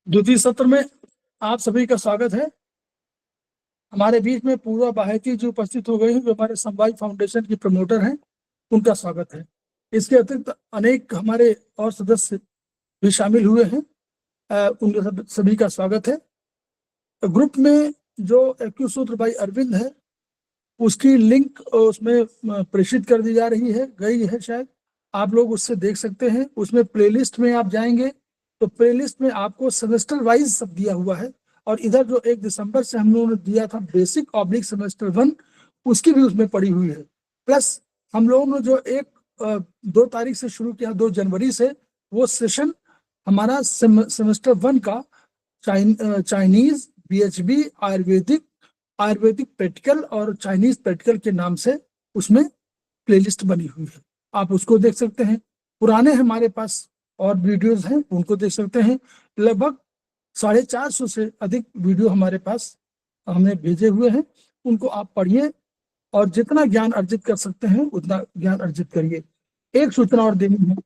द्वितीय सत्र में आप सभी का स्वागत है। हमारे बीच में पूर्वा बाहेती जो उपस्थित हो गए हैं, जो हमारे समवाय फाउंडेशन की प्रमोटर हैं, उनका स्वागत है। इसके अतिरिक्त अनेक हमारे और सदस्य भी शामिल हुए हैं, उन सभी का स्वागत है। ग्रुप में जो एक्यूसूत्र भाई अरविंद है, उसकी लिंक उसमें प्रेषित कर दी जा रही है, गई है शायद, आप लोग उससे देख सकते हैं। उसमें प्लेलिस्ट में आप जाएंगे तो प्लेलिस्ट में आपको सेमेस्टर वाइज सब दिया हुआ है, और इधर जो 1 दिसंबर से हम लोगों ने दिया था बेसिक ऑब्लिक सेमेस्टर 1, उसकी भी उसमें पड़ी हुई है। प्लस हम लोगों ने जो 2 तारीख से शुरू किया, 2 जनवरी से, वो सेशन हमारा सेमेस्टर 1 का चाइनीज, बीएचबी, आयुर्वेदिक प्रैक्टिकल और चाइनीज प्रैक्टिकल के नाम से उसमें प्लेलिस्ट बनी हुई है, आप उसको देख सकते हैं। पुराने हमारे पास और वीडियोस हैं, उनको देख सकते हैं। लगभग 450 से अधिक वीडियो हमारे पास हमने भेजे हुए हैं, उनको आप पढ़िए और जितना ज्ञान अर्जित कर सकते हैं उतना ज्ञान अर्जित करिए। एक सूचना और देनी है,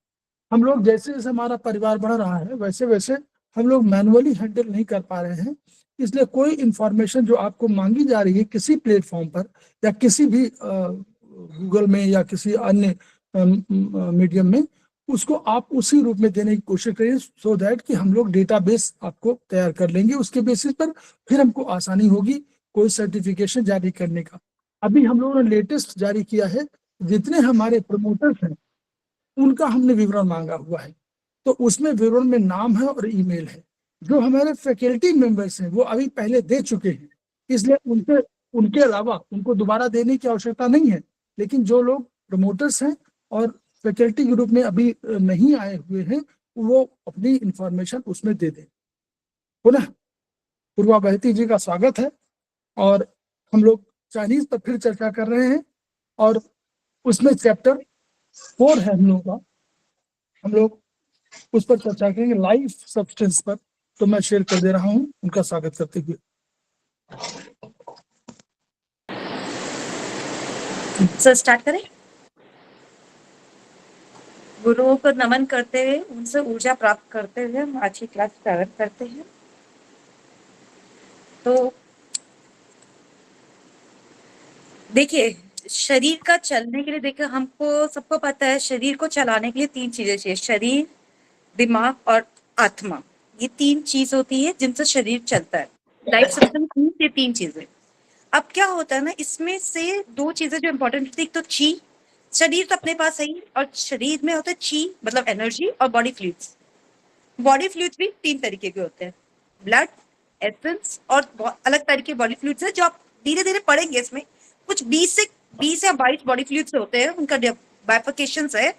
हम लोग जैसे जैसे हमारा परिवार बढ़ रहा है, वैसे वैसे हम लोग मैनुअली हैंडल नहीं कर पा रहे हैं। इसलिए कोई इंफॉर्मेशन जो आपको मांगी जा रही है किसी प्लेटफॉर्म पर या किसी भी गूगल में या किसी अन्य मीडियम में, उसको आप उसी रूप में देने की कोशिश करिए, सो दैट कि हम लोग डेटाबेस आपको तैयार कर लेंगे। उसके बेसिस पर फिर हमको आसानी होगी कोई सर्टिफिकेशन जारी करने का। अभी हम लोगों ने लेटेस्ट जारी किया है, जितने हमारे प्रमोटर्स हैं उनका हमने विवरण मांगा हुआ है, तो उसमें विवरण में नाम है और ईमेल है। जो हमारे फैकल्टी मेंबर्स हैं वो अभी पहले दे चुके हैं, इसलिए उनके अलावा उनको दोबारा देने की आवश्यकता नहीं है। लेकिन जो लोग प्रमोटर्स हैं और फैकल्टी ग्रुप में अभी नहीं आए हुए हैं, वो अपनी इंफॉर्मेशन उसमें दे दें। पुनः पूर्वा बहती जी का स्वागत है, और हम लोग चाइनीज पर फिर चर्चा कर रहे हैं, और उसमें चैप्टर 4 है हम लोगों का, हम लोग उस पर चर्चा करेंगे, लाइफ सब्सटेंस पर। तो मैं शेयर कर दे रहा हूं उनका स्वागत करते हुए। सर स्टार्ट करें। गुरुओं को नमन करते हुए, उनसे ऊर्जा प्राप्त करते हुए हम आज की क्लास प्रारंभ करते हैं। तो देखिए, शरीर का चलने के लिए, देखिए हमको सबको पता है शरीर को चलाने के लिए 3 चीजें चाहिए, शरीर, दिमाग और आत्मा। ये 3 चीज होती है जिनसे शरीर चलता है। लाइफ सब्सटेंस ये 3 चीजें। अब क्या होता है ना, इसमें से 2 चीजें जो इंपॉर्टेंट होती है, एक तो ची, शरीर तो अपने पास है ही, और शरीर में होता है ची मतलब एनर्जी, और बॉडी फ्लूइड्स। बॉडी फ्लूइड्स भी 3 तरीके के होते हैं, ब्लड, एसेंस और अलग तरह के बॉडी फ्लूइड्स है, जो आप धीरे धीरे पढ़ेंगे। इसमें कुछ 20 या 22 बॉडी फ्लूइड्स होते हैं, उनका बाइफिकेशंस है।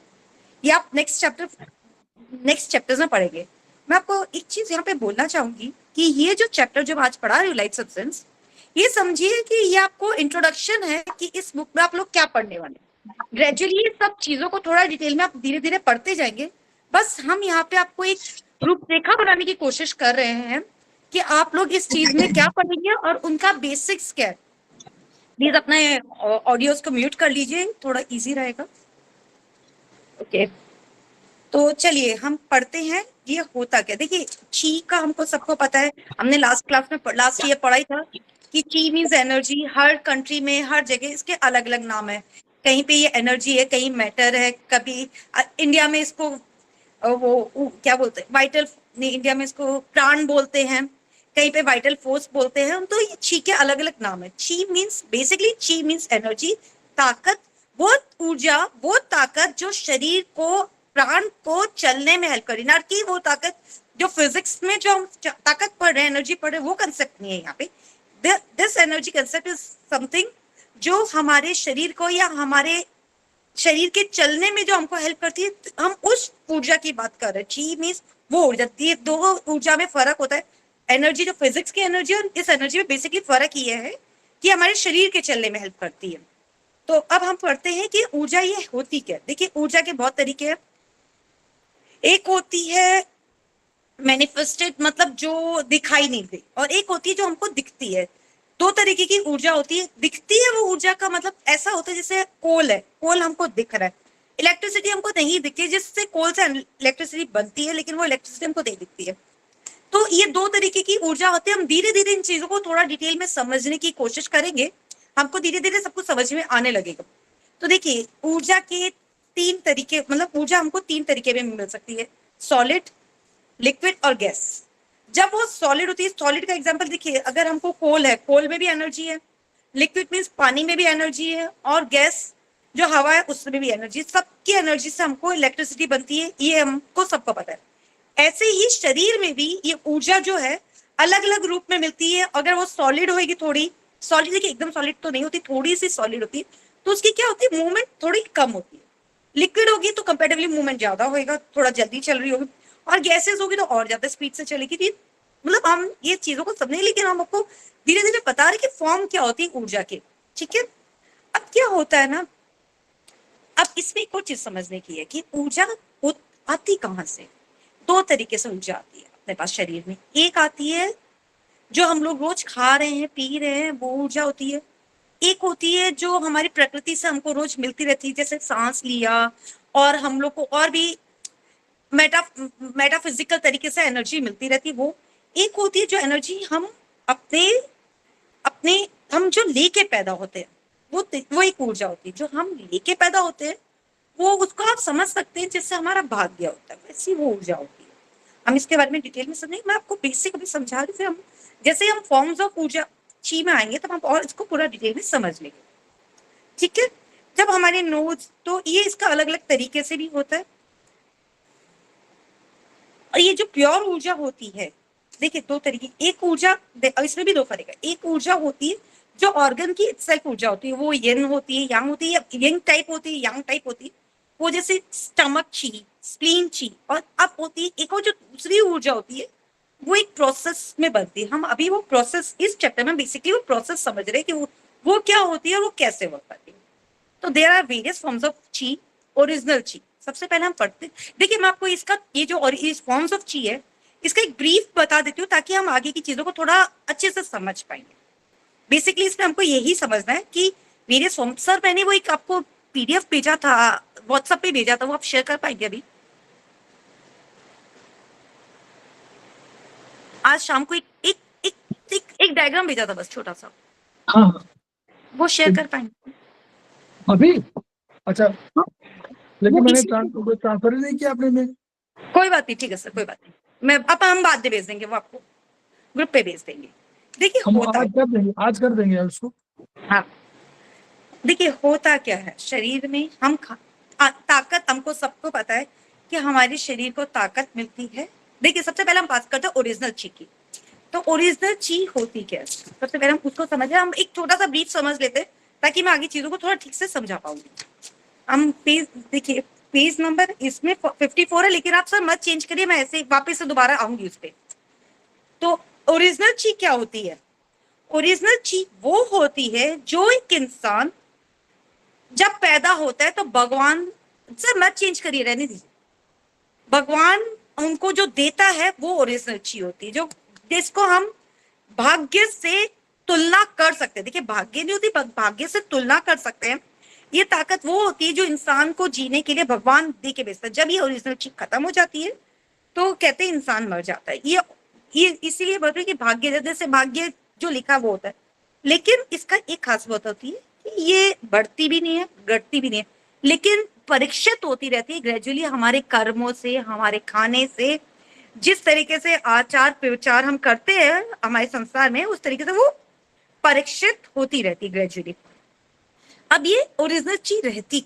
ये आप नेक्स्ट चैप्टर्स में पढ़ेंगे। मैं आपको एक चीज यहाँ पे बोलना चाहूंगी कि ये जो चैप्टर जो आज पढ़ा रही हूँ, लाइफ सब्सटेंस, ये समझिए कि ये आपको इंट्रोडक्शन है कि इस बुक में आप लोग क्या पढ़ने वाले हैं। ग्रेजुअली सब चीजों को थोड़ा डिटेल में आप धीरे धीरे पढ़ते जाएंगे। बस हम यहाँ पे आपको एक रूपरेखा बनाने की कोशिश कर रहे हैं कि आप लोग इस चीज में क्या पढ़ेंगे और उनका बेसिक्स क्या है। प्लीज अपने ऑडियोज को म्यूट कर लीजिए, थोड़ा इजी रहेगा। ओके, तो चलिए हम पढ़ते हैं ये होता क्या। देखिए, ची का हमको सबको पता है, हमने लास्ट क्लास में लास्ट ईयर पढ़ाई था कि ची मीन्स एनर्जी। हर कंट्री में हर जगह इसके अलग अलग नाम है। कहीं पे ये एनर्जी है, कहीं मैटर है, कभी इंडिया में इसको क्या बोलते हैं, वाइटल, नहीं, इंडिया में इसको प्राण बोलते हैं, कहीं पे वाइटल फोर्स बोलते हैं। तो ये ची के अलग अलग नाम है। ची मीन्स बेसिकली, ची मीन्स एनर्जी, ताकत, वो ऊर्जा, वो ताकत जो शरीर को, प्राण को चलने में हेल्प करी, ना कि वो ताकत जो फिजिक्स में जो हम ताकत पढ़ रहे हैं, एनर्जी पढ़ रहे हैं, वो कंसेप्ट नहीं है यहाँ पे। This energy concept is something जो हमारे शरीर को या हमारे शरीर के चलने में जो हमको हेल्प करती है, हम उस ऊर्जा की बात कर रहे हैं। ची मीन्स वो ऊर्जा। ये 2 ऊर्जा में फर्क होता है। एनर्जी जो फिजिक्स की एनर्जी, और इस एनर्जी में बेसिकली फर्क ये है कि हमारे शरीर के चलने में हेल्प करती है। तो अब हम पढ़ते हैं कि ऊर्जा ये होती क्या। देखिए, ऊर्जा के बहुत तरीके हैं। एक होती है मैनिफेस्टेड, मतलब जो दिखाई नहीं दे, और एक होती है जो हमको दिखती है। 2 तरीके की ऊर्जा होती है। दिखती है वो ऊर्जा का मतलब ऐसा होता है जैसे कोल है, कोल हमको दिख रहा है। इलेक्ट्रिसिटी हमको नहीं दिखती, जिससे कोल से इलेक्ट्रिसिटी बनती है, लेकिन वो इलेक्ट्रिसिटी हमको नहीं दिखती है। तो तो ये दो तरीके की ऊर्जा होती है। हम धीरे धीरे इन चीजों को थोड़ा डिटेल में समझने की कोशिश करेंगे, हमको धीरे धीरे सब कुछ समझ में आने लगेगा। तो देखिए ऊर्जा के तीन तरीके, मतलब ऊर्जा हमको तीन तरीके में मिल सकती है, सॉलिड, लिक्विड और गैस। जब वो सॉलिड होती है, सॉलिड का एग्जांपल देखिए, अगर हमको कोल है, कोल में भी एनर्जी है, लिक्विड मीन्स पानी में भी एनर्जी है, और गैस जो हवा है उसमें भी एनर्जी, सबकी एनर्जी से हमको इलेक्ट्रिसिटी बनती है, ये हमको सबको पता है। ऐसे ही शरीर में भी ये ऊर्जा जो है अलग अलग रूप में मिलती है। अगर वो सॉलिड होगी, थोड़ी सॉलिड, देखिए एकदम सॉलिड तो नहीं होती, थोड़ी सी सॉलिड होती है, तो उसकी क्या होती है, मूवमेंट थोड़ी कम होती है। लिक्विड होगी तो कंपेरेटिवली मूवमेंट ज्यादा होगा, थोड़ा जल्दी चल रही होगी, और गैसेस होगी तो और ज्यादा स्पीड से चलेगी। मतलब हम ये चीजों को समझे, लेकिन हम आपको धीरे धीरे बता रहे कि फॉर्म क्या होती है ऊर्जा के, ठीक है। अब क्या होता है ना, अब इसमें एक और चीज समझने की है कि ऊर्जा आती कहां से। दो तरीके से ऊर्जा आती है अपने पास शरीर में। एक आती है जो हम लोग रोज खा रहे हैं, पी रहे हैं, वो ऊर्जा होती है। एक होती है जो हमारी प्रकृति से हमको रोज मिलती रहती है, जैसे सांस लिया, और हम लोग को और भी मेटाफिजिकल तरीके से एनर्जी मिलती रहती है, वो एक होती है जो एनर्जी हम अपने अपने हम जो लेके पैदा होते हैं, वो एक ऊर्जा होती है। जो हम लेके पैदा होते हैं वो, उसको आप समझ सकते हैं जिससे हमारा भाग्य होता है, वैसी वो ऊर्जा होती है। हम इसके बारे में डिटेल में समझेंगे, मैं आपको बेसिक अभी समझा रही, फिर हम जैसे हम फॉर्म्स ऑफ ऊर्जा ची में आएंगे तब हम और इसको पूरा डिटेल में समझ लेंगे, ठीक है। जब हमारे नोज, तो ये इसका अलग अलग तरीके से भी होता है। और ये जो प्योर ऊर्जा होती है, देखिए दो तरीके, एक ऊर्जा, इसमें भी दो फर्क है। एक ऊर्जा होती है जो ऑर्गन की इटसेल्फ ऊर्जा होती है, वो यिन होती है, यांग होती है, यंग टाइप होती है, यांग टाइप होती है, वो जैसे स्टमक ची, स्प्लीन ची। और अब होती है एक और जो दूसरी ऊर्जा होती है, वो एक प्रोसेस में बनती है। हम अभी वो प्रोसेस, इस चैप्टर में बेसिकली वो प्रोसेस समझ रहे हैं कि वो क्या होती है और वो कैसे वर्क करती है। तो there are various forms of chi. Original chi सबसे पहले हम पढ़ते, देखिए मैं आपको इसका ये जो और इस फॉर्म्स ऑफ ची है, इसका एक ब्रीफ बता देती हूँ ताकि हम आगे की चीजों को थोड़ा अच्छे से समझ पाएंगे। बेसिकली इसमें हमको यही समझना है कि वेरियस फॉर्म, सर मैंने वो एक आपको पीडीएफ भेजा था, व्हाट्सएप पे भेजा था, वो आप शेयर कर पाएंगे अभी आज शाम को? एक एक एक एक, एक डायग्राम भेजा था बस, छोटा सा, हाँ हाँ वो शेयर कर पाएंगे अभी? अच्छा, हाँ, लेकिन वो मैंने इसी, ट्रांसफर ही नहीं किया आपने में। कोई बात नहीं, ठीक है सर, कोई बात नहीं, मैं अब हम बाद में भेज देंगे, वो आपको ग्रुप पे भेज देंगे। देखिए हम होता, आज कर देंगे, आज कर देंगे उसको। हाँ देखिए होता क्या है शरीर में, हम ताकत, हमको सबको पता है कि हमारे शरीर को ताकत मिलती है। देखिए सबसे पहले हम बात करते हैं ओरिजिनल ची की। तो ओरिजिनल ची होती क्या है, सबसे पहले हम उसको समझे, हम एक छोटा सा ब्रीफ समझ लेते हैं ताकि मैं आगे चीजों को थोड़ा ठीक से समझा पाऊंगी। हम पेज देखिए, पेज नंबर इसमें 54 है, लेकिन आप सर मत चेंज करिए, मैं ऐसे वापस से दोबारा आऊंगी उस पर। तो ओरिजिनल ची क्या होती है? ओरिजिनल ची वो होती है जो एक इंसान जब पैदा होता है तो भगवान, सर मत चेंज करिए, रहने दीजिए, भगवान उनको जो देता है वो ओरिजिनल ची होती है, जो जिसको हम भाग्य से तुलना कर सकते हैं। देखिए भाग्य नहीं होती, भाग्य से तुलना कर सकते हैं। ये ताकत वो होती है जो इंसान को जीने के लिए भगवान दे के भेजता है। जब ये ओरिजिनल चीज खत्म हो जाती है तो कहते हैं इंसान मर जाता है। ये इसीलिए बोलते हैं कि भाग्य, जैसे भाग्य जो लिखा वो होता है, लेकिन इसका एक खास बात होती है कि ये बढ़ती भी नहीं है, घटती भी नहीं है, लेकिन परीक्षित होती रहती है ग्रेजुअली हमारे कर्मों से, हमारे खाने से, जिस तरीके से आचार विचार हम करते हैं हमारे संसार में, उस तरीके से वो परीक्षित होती रहती ग्रेजुअली। अब ये ओरिजिनल ची रहती,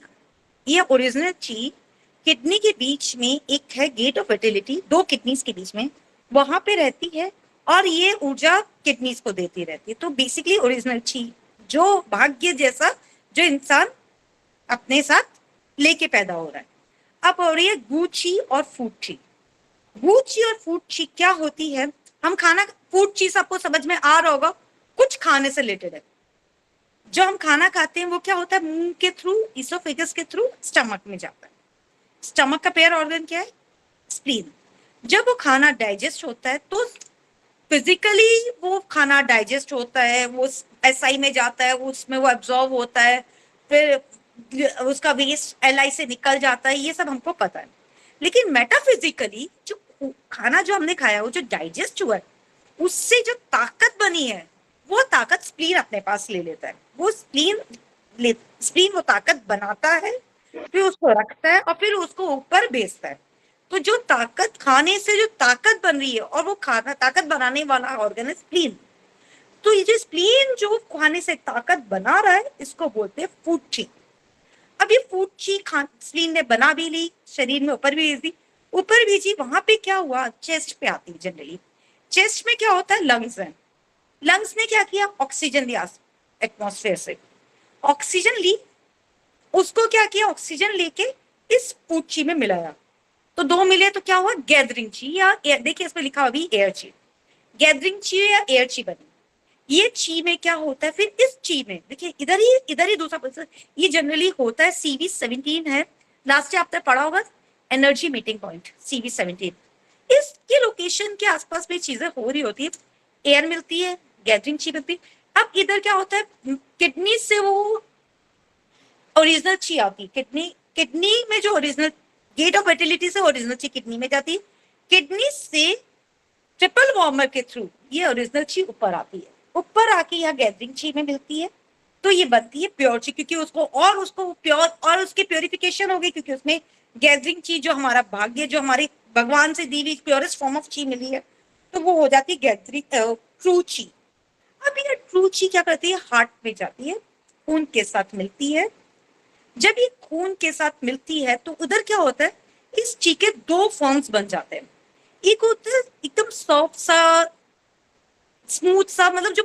ये ओरिजिनल ची किडनी के बीच में एक है गेट ऑफ फर्टिलिटी, दो किडनीज के बीच में, वहां पे रहती है और ये ऊर्जा किडनीज को देती रहती है। तो बेसिकली ओरिजिनल ची जो भाग्य जैसा जो इंसान अपने साथ लेके पैदा हो रहा है। अब हो रही है गूची और फूड ची। गूची और फूड ची क्या होती है? हम खाना, फूड चीज आपको समझ में आ रहा होगा, कुछ खाने से रिलेटेड है। जो हम खाना खाते हैं वो क्या होता है, मुंह के थ्रू, इसोफेगस के थ्रू स्टमक में जाता है। स्टमक का पेयर ऑर्गन क्या है? स्प्लीन। जब वो खाना डाइजेस्ट होता है तो फिजिकली वो खाना डाइजेस्ट होता है, वो एसआई में जाता है, उसमें वो एब्जॉर्ब होता है, फिर उसका वेस्ट एलआई से निकल जाता है, ये सब हमको पता है। लेकिन मेटाफिजिकली जो खाना जो हमने खाया वो जो डाइजेस्ट हुआ है उससे जो ताकत बनी है वो ताकत स्प्लीन अपने पास ले लेता है। वो स्प्लीन वो ताकत बनाता है, फिर उसको रखता है और फिर उसको ऊपर भेजता है। तो जो ताकत खाने से जो ताकत बन रही है और वो खाना ताकत बनाने वाला ऑर्गन है स्प्लीन। तो ये जो स्प्लीन जो खाने से ताकत बना रहा है इसको बोलते हैं फूड ची। अब ये फूड ची स्प्लीन ने बना भी ली, शरीर में ऊपर भी भेज दी। ऊपर भेजी, वहां पे क्या हुआ, चेस्ट पे आती है जनरली। चेस्ट में क्या होता है, लंग्स है। लंग्स ने क्या किया, ऑक्सीजन लिया एटमॉस्फेयर से, ऑक्सीजन ली, उसको क्या किया, ऑक्सीजन लेके इस फूड ची में मिलाया। तो दो मिले तो क्या हुआ, गैदरिंग ची या देखिए इसमें लिखा हुआ भी एयर ची, गैदरिंग ची या एयर ची बनी। ये ची में क्या होता है, फिर इस ची में देखिए इधर ही दूसरा प्रोसेस, ये जनरली होता है CV17 है, लास्ट ईयर आपने पढ़ा होगा, एनर्जी मीटिंग पॉइंट CV17। इसके लोकेशन के आसपास में चीजें हो रही होती है, एयर मिलती है, गैदरिंग ची मिलती है। अब इधर क्या होता है, किडनी से वो ओरिजिनल ची आती है, किडनी में जो ओरिजिनल गेट ऑफ फर्टिलिटी से ओरिजिनल ची किडनी में जाती है, किडनी से ट्रिपल वार्मर के थ्रू ये ओरिजिनल ची ऊपर आती है, ऊपर आके यहाँ गैदरिंग ची में मिलती है। तो ये बनती है प्योर ची, क्योंकि उसको प्योर और उसकी प्योरिफिकेशन हो गई, क्योंकि उसमें गैदरिंग ची जो हमारा भाग्य, जो हमारे भगवान से दी हुई प्योरेस्ट फॉर्म ऑफ ची मिली है, तो वो हो जाती है गैदरिंग ट्रू ची। अब ये ट्रू ची क्या करती है, हार्ट में जाती है, खून के साथ मिलती है। जब ये खून के साथ मिलती है तो उधर क्या होता है, इस ची के दो फॉर्म्स बन जाते हैं। एक होता है एकदम सॉफ्ट सा, स्मूथ सा, मतलब जो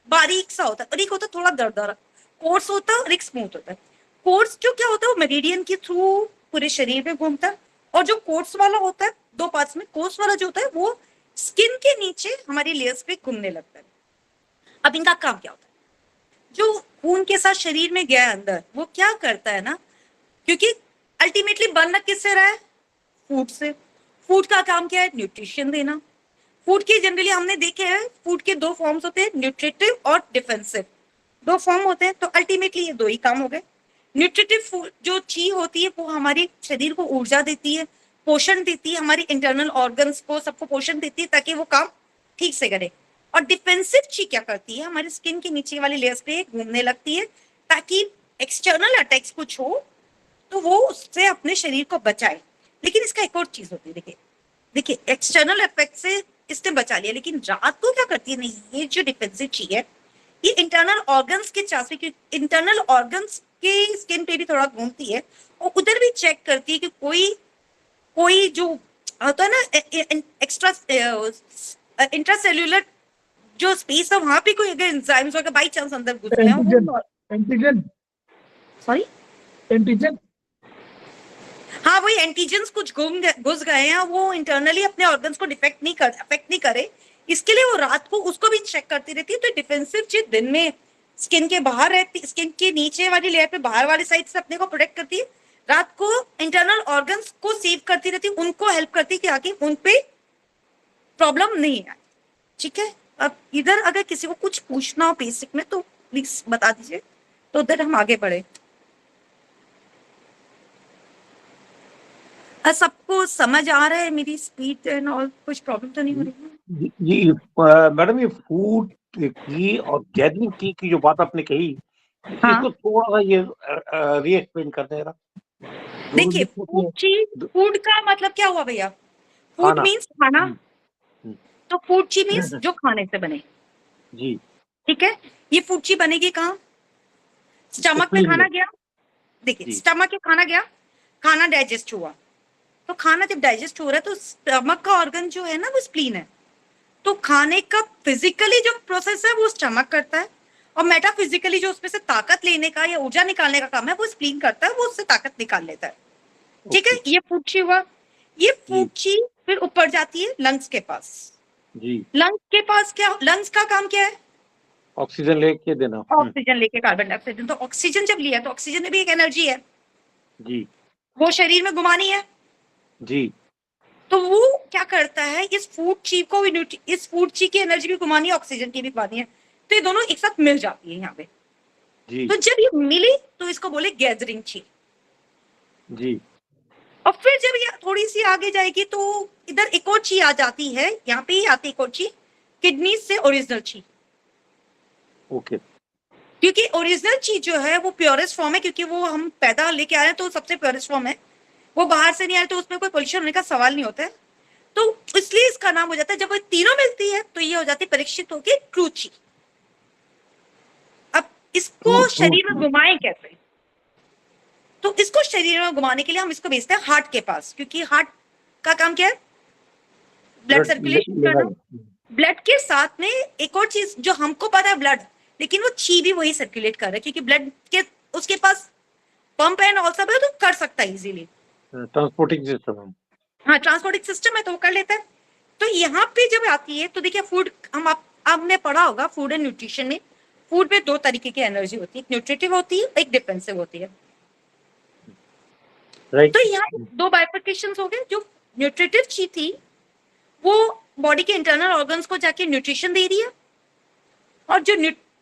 बारीक सा होता है, और एक होता है थोड़ा दरदरा, कोर्स होता है, और एक स्मूथ होता है। कोर्स जो क्या होता है, वो मेरिडियन के थ्रू पूरे शरीर में घूमता है, और जो कोर्स वाला होता है, दो पार्ट्स में, कोर्स वाला जो होता है वो स्किन के नीचे हमारी लेयर्स पे घूमने लगता है। अब इनका काम क्या होता है, जो खून के साथ शरीर में गया अंदर, वो क्या करता है ना, क्योंकि अल्टीमेटली बनना किससे रहा है, फूड से। फूड का काम क्या है, न्यूट्रिशन देना। फूड के जनरली हमने देखे हैं, फूड के दो फॉर्म्स होते हैं, न्यूट्रिटिव और डिफेंसिव, दो फॉर्म होते हैं। तो अल्टीमेटली ये दो ही काम हो गए। न्यूट्रिटिव फूड जो चीज होती है वो हमारे शरीर को ऊर्जा देती है, पोषण देती है, हमारी इंटरनल ऑर्गन्स को सबको पोषण देती है ताकि वो काम ठीक से करे। और डिफेंसिव चीज क्या करती है, हमारी स्किन के नीचे वाली लेयर्स पे घूमने लगती है ताकि एक्सटर्नल अटैक्स कुछ हो तो वो उससे अपने शरीर को बचाए। लेकिन इसका एक और चीज होती है, देखिए एक्सटर्नल इफेक्ट से इसने बचा लिया, लेकिन रात को क्या करती है, नहीं, ये जो डिफेंसिव चीज है ये इंटरनल ऑर्गन्स के चांस, इंटरनल ऑर्गन्स के स्किन पे भी थोड़ा घूमती है, और उधर भी चेक करती है कि कोई जो होता है ना एक्स्ट्रा इंट्रासेल्यूलर जो स्पेस है, वहां पे कोई अगर एंजाइम्स वगैरह बाई चांस अंदर घुस गए हो, एंटीजन सॉरी एंटीजन, हाँ वही एंटीजेंस कुछ घुस गए हैं, वो इंटरनली अपने ऑर्गन्स को अफेक्ट नहीं करे, इसके लिए वो रात को उसको भी चेक करती रहती है। तो डिफेंसिव चीज दिन में स्किन के बाहर रहती, स्किन के नीचे वाली लेयर पे बाहर वाली साइड से अपने को प्रोटेक्ट करती है, रात को इंटरनल ऑर्गन्स को सेव करती रहती है, उनको हेल्प करती है कि आगे उन पे प्रॉब्लम नहीं आए। ठीक है, अब इधर अगर किसी को कुछ पूछना हो बेसिक में तो प्लीज बता दीजिए, तो उधर हम आगे बढ़े। सबको समझ आ रहा है मेरी स्पीड एंड ऑल, कुछ प्रॉब्लम तो नहीं हो रही है? जी मैडम, ये फूड की और गैदरिंग की जो बात आपने कही, हाँ। इसको थोड़ा सा ये री एक्सप्लेन कर देना। देखिए फूड का मतलब क्या हुआ भैया, फूड खाना। मीन्स खाना, तो फूड ची मीन्स जो खाने से बने। जी ठीक है, ये फूड ची बनेगी कहाँ, स्टमक में खाना गया, देखिए स्टमक में खाना गया, खाना डाइजेस्ट हुआ, तो खाना जब डाइजेस्ट हो रहा है तो स्टमक का ऑर्गन जो है ना वो स्प्लीन है, तो खाने का फिजिकली जो प्रोसेस है वो स्टमक करता है, और मेटाफिजिकली जो उसमें से ताकत लेने का या ऊर्जा निकालने का काम है वो स्प्लीन करता है, वो उससे ताकत निकाल लेता है। ठीक है, ये फूड ची हुआ। ये फूड ची फिर ऊपर जाती है लंग्स के पास। जी, लंग्स के पास क्या, लंग्स का काम क्या है, ऑक्सीजन लेके देना, ऑक्सीजन लेके कार्बन डाइऑक्साइड। तो ऑक्सीजन जब लिया तो ऑक्सीजन में भी एक एनर्जी है जी, वो शरीर में घुमानी है जी, तो वो क्या करता है, इस फूड ची को भी, इस फूड ची की एनर्जी भी घुमानी है, ऑक्सीजन की भी घुमानी है, तो ये दोनों एक साथ मिल जाती है यहाँ पे। जी, तो जब ये मिली तो इसको बोले गैदरिंग ची। जी, और फिर जब ये थोड़ी सी आगे जाएगी तो इधर एक और ची आ जाती है, यहाँ पे ही आती है एक और ची, किडनी से ओरिजिनल ची। ओके, क्योंकि ओरिजिनल ची जो है वो प्योरेस्ट फॉर्म है, क्योंकि वो हम पैदा लेके आए हैं तो सबसे प्योरेस्ट फॉर्म है, वो बाहर से नहीं आए तो उसमें कोई पोल्यूशन होने का सवाल नहीं होता है, तो इसलिए इसका नाम हो जाता है। जब वो तीनों मिलती है तो ये हो जाती है परीक्षित होके ट्रू ची। अब इसको शरीर में घुमाएं कैसे? तो इसको शरीर में घुमाने के लिए हम इसको भेजते हैं हार्ट के पास, क्योंकि हार्ट का काम क्या है? ब्लड सर्कुलेशन करना। ब्लड के साथ में एक और चीज जो हमको पता है ब्लड, लेकिन वो ची भी वही सर्कुलेट कर रहा है, क्योंकि ब्लड के उसके पास पंप एंड ऑल सब है तो कर सकता है इजीली। ट्रांसपोर्टिंग सिस्टम, हाँ ट्रांसपोर्टिंग सिस्टम है तो वो कर लेता है। तो यहाँ पे जब आती है तो देखिए फूड, हम आपने पढ़ा होगा फूड एंड न्यूट्रिशन में, फूड में दो तरीके की एनर्जी होती है, एक न्यूट्रिटिव होती है, एक डिफेंसिव होती है। राइट। तो यहाँ दो बाइफर्केशंस हो गए। जो न्यूट्रिटिव ची थी वो बॉडी के इंटरनल ऑर्गन्स को जाके न्यूट्रिशन दे रही है, और जो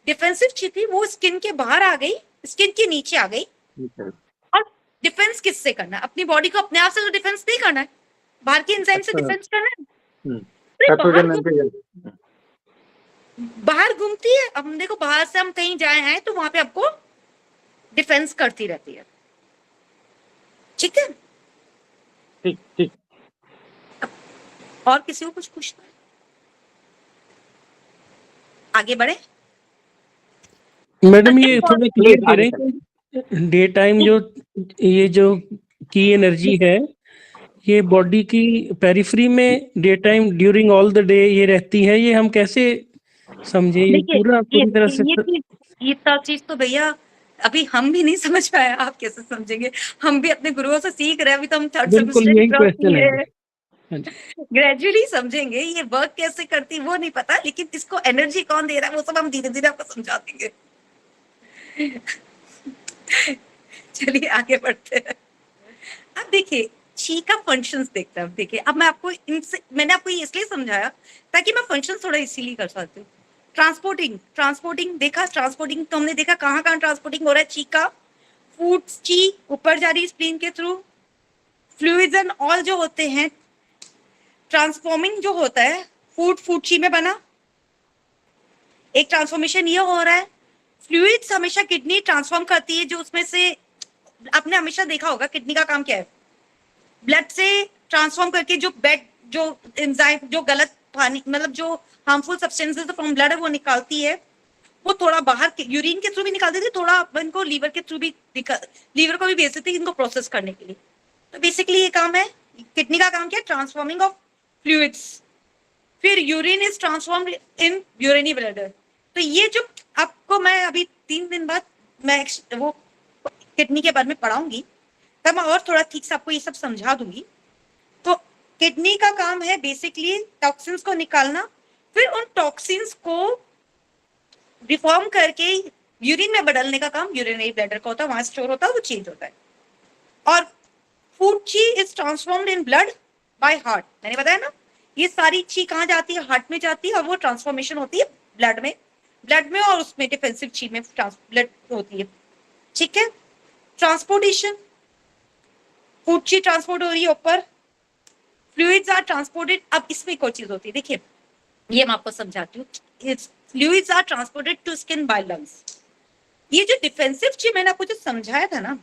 डिफेंसिव ची थी वो स्किन के बाहर आ गई, स्किन के नीचे आ गई। और डिफेंस किससे करना है? अपनी बॉडी को अपने आप से तो डिफेंस नहीं करना है, बाहर के एंजाइम से डिफेंस करना है। तो बाहर घूमती है, अब देखो बाहर से हम कहीं जाए हैं तो वहां पे आपको डिफेंस करती रहती है, ठीक है? ठीक ठीक। और किसी को कुछ पूछना है? आगे बढ़े। मैडम ये थोड़ा क्लियर करें, डे टाइम जो ये जो की एनर्जी है ये बॉडी की पेरिफेरी में day time during all the day ये रहती है, ये हम कैसे समझे? ये पूरा पूरी तरह से ये सब चीज तो भैया अभी हम भी नहीं समझ पाए, आप कैसे समझेंगे? हम भी अपने गुरुओं से सीख रहे हैं, अभी तो हम थर्ड सेमेस्टर ग्रेजुअली समझेंगे ये वर्क कैसे करती वो नहीं पता, लेकिन इसको एनर्जी कौन दे रहा है वो सब हम धीरे धीरे आपको समझा देंगे। चलिए आगे बढ़ते हैं। अब देखिए ची का फंक्शंस देखते हैं। देखिए अब मैं आपको मैंने आपको ये इसलिए समझाया ताकि मैं फंक्शन थोड़ा इसीलिए कर सकती हूँ। ट्रांसपोर्टिंग देखा, ट्रांसपोर्टिंग तो हमने देखा कहाँ कहाँ ट्रांसपोर्टिंग हो रहा है ची का। फूड ची ऊपर जा रही है स्प्लीन के थ्रू, फ्लूइड्स एंड ऑल जो होते हैं, ट्रांसफॉर्मिंग जो होता है फूड ची में बना, एक ट्रांसफॉर्मेशन ये हो रहा है। फ्लूइड्स हमेशा किडनी ट्रांसफॉर्म करती है, जो उसमें से आपने हमेशा देखा होगा किडनी का काम क्या है, ब्लड से ट्रांसफॉर्म करके जो एंजाइम जो गलत पानी मतलब जो हार्मफुल सब्सटेंसेस फ्रॉम ब्लड है वो निकालती है, वो थोड़ा बाहर यूरिन के थ्रू भी निकाल देती है, थोड़ा इनको लीवर के थ्रू भी लीवर को भी भेज देती है इनको प्रोसेस करने के लिए। तो बेसिकली ये काम है किडनी का, काम क्या है? Transforming of fluids. फिर urine is transformed in urinary bladder. तो ये जो आपको मैं अभी 3 दिन बाद मैं वो किडनी के बारे में पढ़ाऊंगी, तब मैं और थोड़ा ठीक से आपको ये सब समझा दूंगी। तो किडनी का काम है बेसिकली टॉक्सिन्स को निकालना, फिर उन टॉक्सिन्स को रिफॉर्म करके यूरिन में बदलने का काम यूरिनरी ब्लैडर का होता है, वहां स्टोर होता है, वो चेंज होता है। और फूड ची is transformed in blood by heart. मैंने बताया ना ये सारी ची कहाँ जाती है? हार्ट में जाती है, और वो ट्रांसफॉर्मेशन होती है ब्लड में और उसमें डिफेंसिव ची में ब्लड होती है, ठीक है? ट्रांसपोर्टेशन, फूड ची ट्रांसपोर्ट हो रही है ऊपर, फ्लूइड्स आर ट्रांसपोर्टेड। अब इसमें एक और चीज होती है, देखिए ये मैं आपको समझाती हूँ। Fluids are transported to skin by lungs. ये जो डिफेंसिव ची मैंने आपको जो समझाया था ना,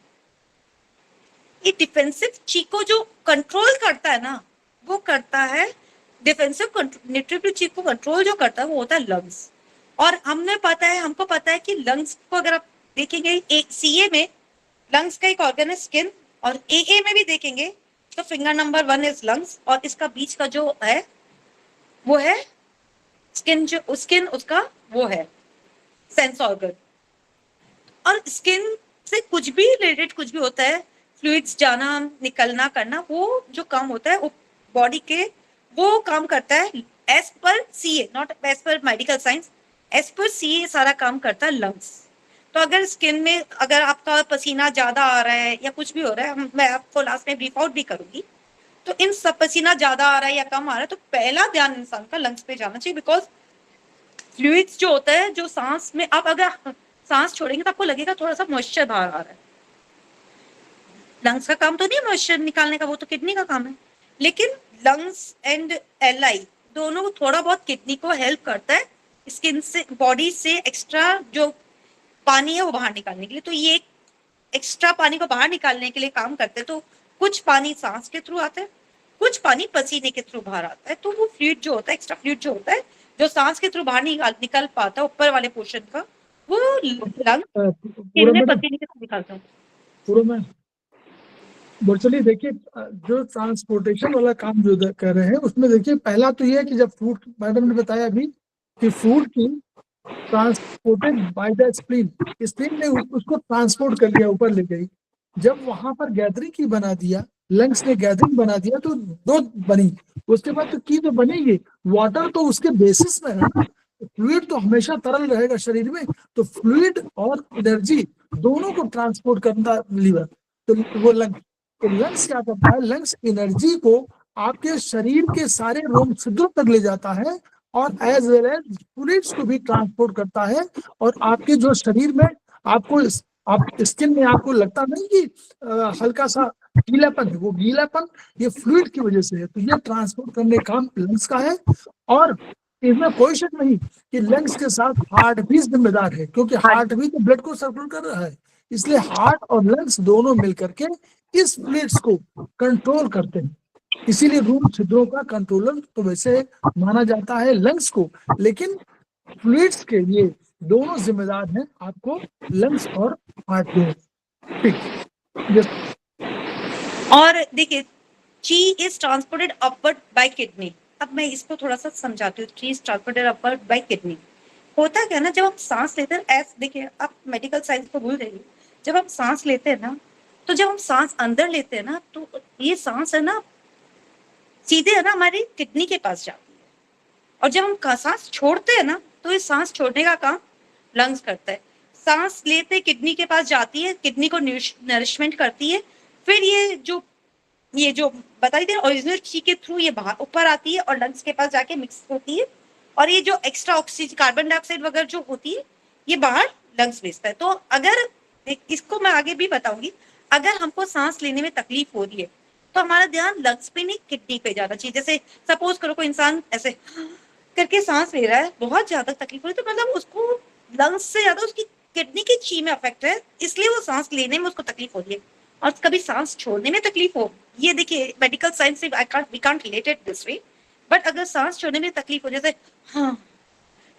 ये डिफेंसिव ची को जो कंट्रोल करता है ना, वो करता है डिफेंसिव न्यूट्रिटिव ची को कंट्रोल जो करता है वो होता है लंग्स। और हमको पता है कि लंग्स को अगर आप देखेंगे एक सीए में लंग्स का एक ऑर्गन है स्किन, और एए में भी देखेंगे तो फिंगर नंबर 1 इज लंग्स, और इसका बीच का जो है वो है स्किन, जो स्किन उसका वो है सेंस ऑर्गन। और स्किन से कुछ भी रिलेटेड कुछ भी होता है, फ्लूइड्स जाना निकलना करना, वो जो काम होता है बॉडी के, वो काम करता है as per CA, not as per medical science, as per CA सारा काम करता है लंग्स। तो अगर स्किन में अगर आपका पसीना ज्यादा आ रहा है या कुछ भी हो रहा है, मैं आपको लास्ट में ब्रीफ आउट भी करूंगी, तो इन सब पसीना ज्यादा आ रहा है या कम आ रहा है तो पहला ध्यान इंसान का लंग्स पे जाना चाहिए, बिकॉज फ्लूइड्स जो होता है जो सांस में, आप अगर सांस छोड़ेंगे तो आपको लगेगा थोड़ा सा मॉइस्चर बाहर आ रहा है, लंग्स का काम तो नहीं है मॉइस्चर निकालने का, वो तो किडनी का काम है। लेकिन लंग्स एंड एलआई दोनों को थोड़ा बहुत किडनी को हेल्प करता है स्किन से, बॉडी से एक्स्ट्रा जो पानी है वो बाहर निकालने के लिए। तो ये एक्स्ट्रा पानी को बाहर निकालने के लिए काम करते हैं। तो कुछ पानी सांस के थ्रू आता है, कुछ पानी पसीने के थ्रू बाहर आता है। तो वो फ्लूइड जो होता है, एक्स्ट्रा फ्लूइड जो होता है, जो सांस के थ्रू बाहर निकल पाता है ऊपर वाले पोर्शन का, वो लंग पूरा में मैडम, पसीने के थ्रू निकालता है। पूरा में चलिए देखिए, जो ट्रांसपोर्टेशन वाला काम जो कर रहे हैं उसमें देखिए, पहला तो ये है कि जब फूड, मैडम ने बताया अभी कि फूड की transported by the spleen, spleen ने उसको ट्रांसपोर्ट कर लिया, ऊपर ले गई। जब वहां पर गैदरिंग की बना दिया, लंग्स ने गैदरिंग बना दिया, तो दो बनी। उसके बाद तो की जो बनेगी, वाटर तो उसके बेसिस में है ना, फ्लूइड तो हमेशा तरल रहेगा शरीर में, तो फ्लूइड और एनर्जी दोनों को ट्रांसपोर्ट करना लीवर, तो वो लंग्स। तो लंग्स क्या करता है, लंग्स एनर्जी को आपके शरीर के सारे रोम छिद्रों तक ले जाता है, और एज वेल एज फ्लूइड्स को भी ट्रांसपोर्ट करता है। और आपके जो शरीर में आपको आप स्किन में आपको लगता नहीं कि हल्का सा गीलापन है, वो गीलापन ये फ्लूइड की वजह से है। तो ये ट्रांसपोर्ट करने का काम लंग्स का है। और इसमें कोई शक नहीं कि लंग्स के साथ हार्ट भी जिम्मेदार है, क्योंकि हार्ट भी तो ब्लड को सर्कुलेट कर रहा है। इसलिए हार्ट और लंग्स दोनों मिलकर के इस फ्लूइड्स को कंट्रोल करते हैं। इसीलिए रूम छिद्रों का कंट्रोलर तो वैसे माना जाता है लंग्स को, लेकिन फ्लूइड्स के लिए दोनों जिम्मेदार हैं आपको, लंग्स और हार्ट दोनों। ठीक। और देखिए, ची is transported upward bye kidney. अब मैं इसको थोड़ा सा समझाती हूँ। ची is transported upward bye kidney. होता क्या ना, जब हम सांस लेते हैं, देखिए आप मेडिकल साइंस को भूल जाइए, जब हम सांस लेते हैं ना, तो जब हम सांस अंदर लेते हैं ना, तो ये सांस है ना सीधे है ना हमारी किडनी के पास जाती है। और जब हम सांस छोड़ते हैं ना, तो ये सांस छोड़ने का काम लंग्स करता है। सांस लेते किडनी के पास जाती है, किडनी को नरिशमेंट करती है, फिर ये जो बताई थी ओरिजिनल ची के थ्रू ये बाहर ऊपर आती है और लंग्स के पास जाके मिक्स होती है। और ये जो एक्स्ट्रा ऑक्सीजन, कार्बन डाइऑक्साइड वगैरह जो होती है, ये बाहर लंग्स भेजता है। तो अगर इसको मैं आगे भी बताऊंगी, अगर हमको सांस लेने में तकलीफ हो रही है, तो हमारा ध्यान लंग्स पे नहीं किडनी पे जाना चाहिए। जैसे सपोज करो कोई इंसान ऐसे करके सांस ले रहा है, बहुत ज्यादा तकलीफ हो रही है, तो मतलब उसको लंग्स से ज्यादा उसकी किडनी की ची में अफेक्ट है, इसलिए वो सांस लेने में उसको तकलीफ हो रही है। और कभी सांस छोड़ने में तकलीफ हो, ये देखिए मेडिकल साइंस से we can't relate it this way, but अगर सांस छोड़ने में तकलीफ हो, जैसे हाँ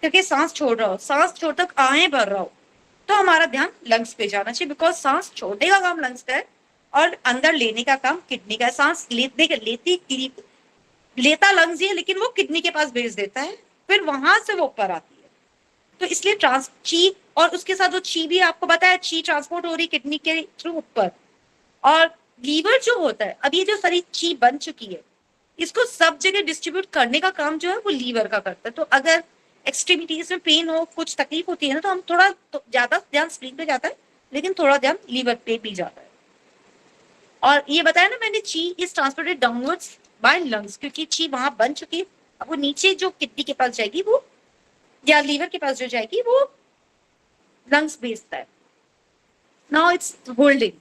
करके सांस छोड़ रहा हो, सांस छोड़ तक आहें भर रहा हो, तो हमारा ध्यान लंग्स पे जाना चाहिए, बिकॉज सांस छोड़ने का काम लंग्स का है और अंदर लेने का काम किडनी का है। सांस लेता लंग्स ही है, लेकिन वो किडनी के पास भेज देता है, फिर वहां से वो ऊपर आती है। तो इसलिए ची, और उसके साथ वो ची भी आपको बताया, ची ट्रांसपोर्ट हो रही किडनी के थ्रू ऊपर। और लीवर जो होता है, अब ये जो सारी ची बन चुकी है, इसको सब जगह डिस्ट्रीब्यूट करने का काम जो है वो लीवर का करता है। तो अगर एक्सट्रीमिटीज में पेन हो, कुछ तकलीफ होती है ना, तो हम थोड़ा तो ज्यादा ध्यान स्प्लीन पे जाता है, लेकिन थोड़ा ध्यान लीवर पे भी जाता है। और ये बताया ना मैंने, ची is transported downwards by lungs, क्योंकि ची वहां बन चुकी है। अब वो नीचे जो किडनी के पास जाएगी, वो या लीवर के पास जो जाएगी, वो लंग्स भेजता है। Now it's holding.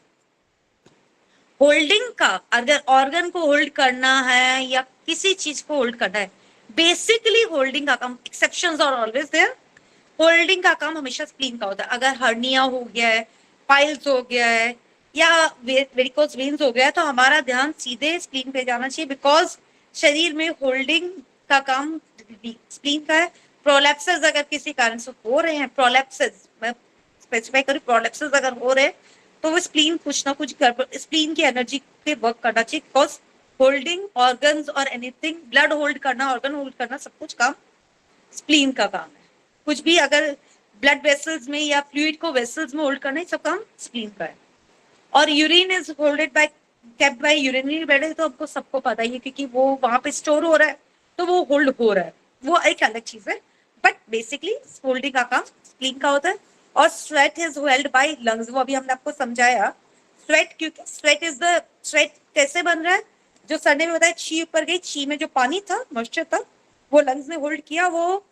होल्डिंग का, अगर ऑर्गन को होल्ड करना है या किसी चीज को होल्ड करना है, बेसिकली होल्डिंग का काम, exceptions are always there, holding का काम हमेशा स्प्लीन का होता है। अगर हर्निया हो गया है, पाइल्स हो गया है, या वेरिकोज वेन्स हो गया है, तो हमारा ध्यान सीधे स्प्लीन पे जाना चाहिए, बिकॉज शरीर में होल्डिंग का काम स्प्लीन का है। प्रोलैप्सेस अगर किसी कारण से हो रहे हैं, प्रोलैप्सेस मैं स्पेसिफाई करूं, प्रोलैप्सेस अगर हो रहे हैं, तो वो स्प्लीन कुछ ना कुछ गड़बड़, स्प्लीन की एनर्जी पे वर्क करना चाहिए, बिकॉज होल्डिंग ऑर्गन्स और एनीथिंग, ब्लड होल्ड करना, ऑर्गन होल्ड करना, सब कुछ काम स्प्लीन का काम है। कुछ भी अगर ब्लड वेसल्स में या फ्लूइड को वेसल्स में होल्ड करना है, सब काम स्प्लीन का है। और urine is holded by, kept by urinary bladder, तो हमको सबको पता ही है, क्योंकि वो वहां पे स्टोर हो रहा है, तो वो होल्ड हो रहा है, वो एक अलग चीज है। बट बेसिकली होल्डिंग का काम स्प्लीन का होता है। और sweat is held by lungs, वो अभी हमने आपको समझाया। स्वेट, क्योंकि स्वेट कैसे बन रहा है, जो सर ने बताया, ची ऊपर गई, ची में जो पानी था, मॉइस्चर था, वो लंग्स ने होल्ड किया, वो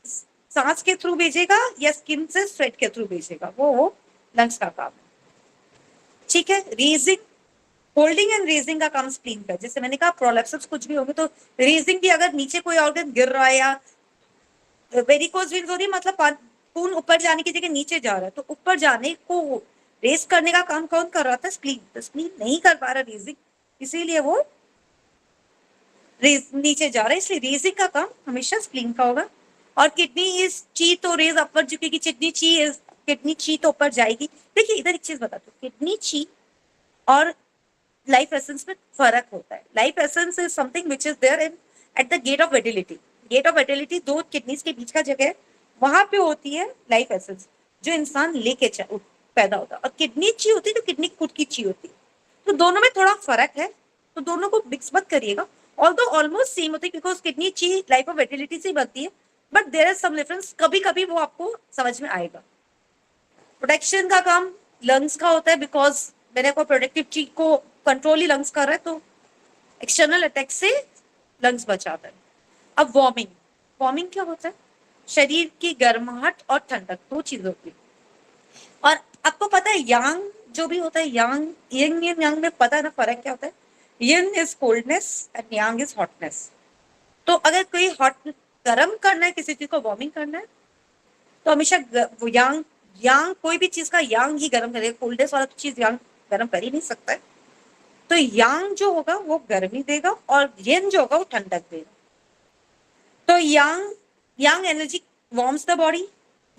सांस के थ्रू भेजेगा या स्किन से स्वेट के थ्रू भेजेगा, वो लंग्स का काम है। ठीक है। रेजिंग होल्डिंग एंड रेजिंग का काम स्प्लीन का, जैसे मैंने कहा प्रोलेप्सिस कुछ भी होंगे तो रेजिंग भी, अगर नीचे कोई ऑर्गन गिर रहा है या वेरिकोज वेन्स हो रही है, मतलब खून ऊपर जाने की जगह नीचे जा रहा है, तो ऊपर जाने को रेस करने का काम कौन कर रहा था? स्प्लीन। तो स्प्लीन नहीं कर पा रहा रेजिंग, इसीलिए वो नीचे जा रहा है, इसलिए रेजिंग का काम हमेशा स्प्लीन का होगा। और किडनी इज ची तो रेज अपवर्ड, क्योंकि किडनी ची तो ऊपर जाएगी। देखिए इधर एक चीज बताती हूँ, किडनी ची और लाइफ एसेंस में फर्क होता है। Life essence is something which is there in at the gate of vitality. Gate of vitality दो किडनीज के बीच का जगह है, वहां पे होती है लाइफ एसेंस, जो इंसान लेके पैदा होता है। और किडनी ची होती है तो किडनी खुद की ची होती है, तो दोनों में थोड़ा फर्क है, तो दोनों को मिक्स मत करिएगा। ऑल्दो ऑलमोस्ट सेम होती है, because kidney chi life of vitality से बनती है, but there is some difference, कभी कभी वो आपको समझ में आएगा। प्रोटेक्शन का काम लंग्स का होता है, बिकॉज मैंने कोई प्रोडक्टिव चीज को कंट्रोल ही लंग्स कर रहा है, तो एक्सटर्नल अटैक से लंग्स बचाता है। अब वार्मिंग, वार्मिंग क्या होता है? शरीर की गर्माहट और ठंडक, दो चीज होती है। और आपको पता है यांग जो भी होता है, यांग यंग यांग में पता है ना फर्क क्या होता है? Young is coldness and yang is hotness. तो अगर कोई हॉट गर्म करना है, किसी चीज को वार्मिंग करना है, तो हमेशा यांग यांग कोई भी चीज का यांग ही गर्म करेगा, कोल्डनेस वाला तो चीज यांग गर्म कर ही नहीं सकता है। तो यांग जो होगा वो गर्मी देगा और येन जो होगा वो ठंडक देगा। तो यांग एनर्जी वार्म्स द बॉडी।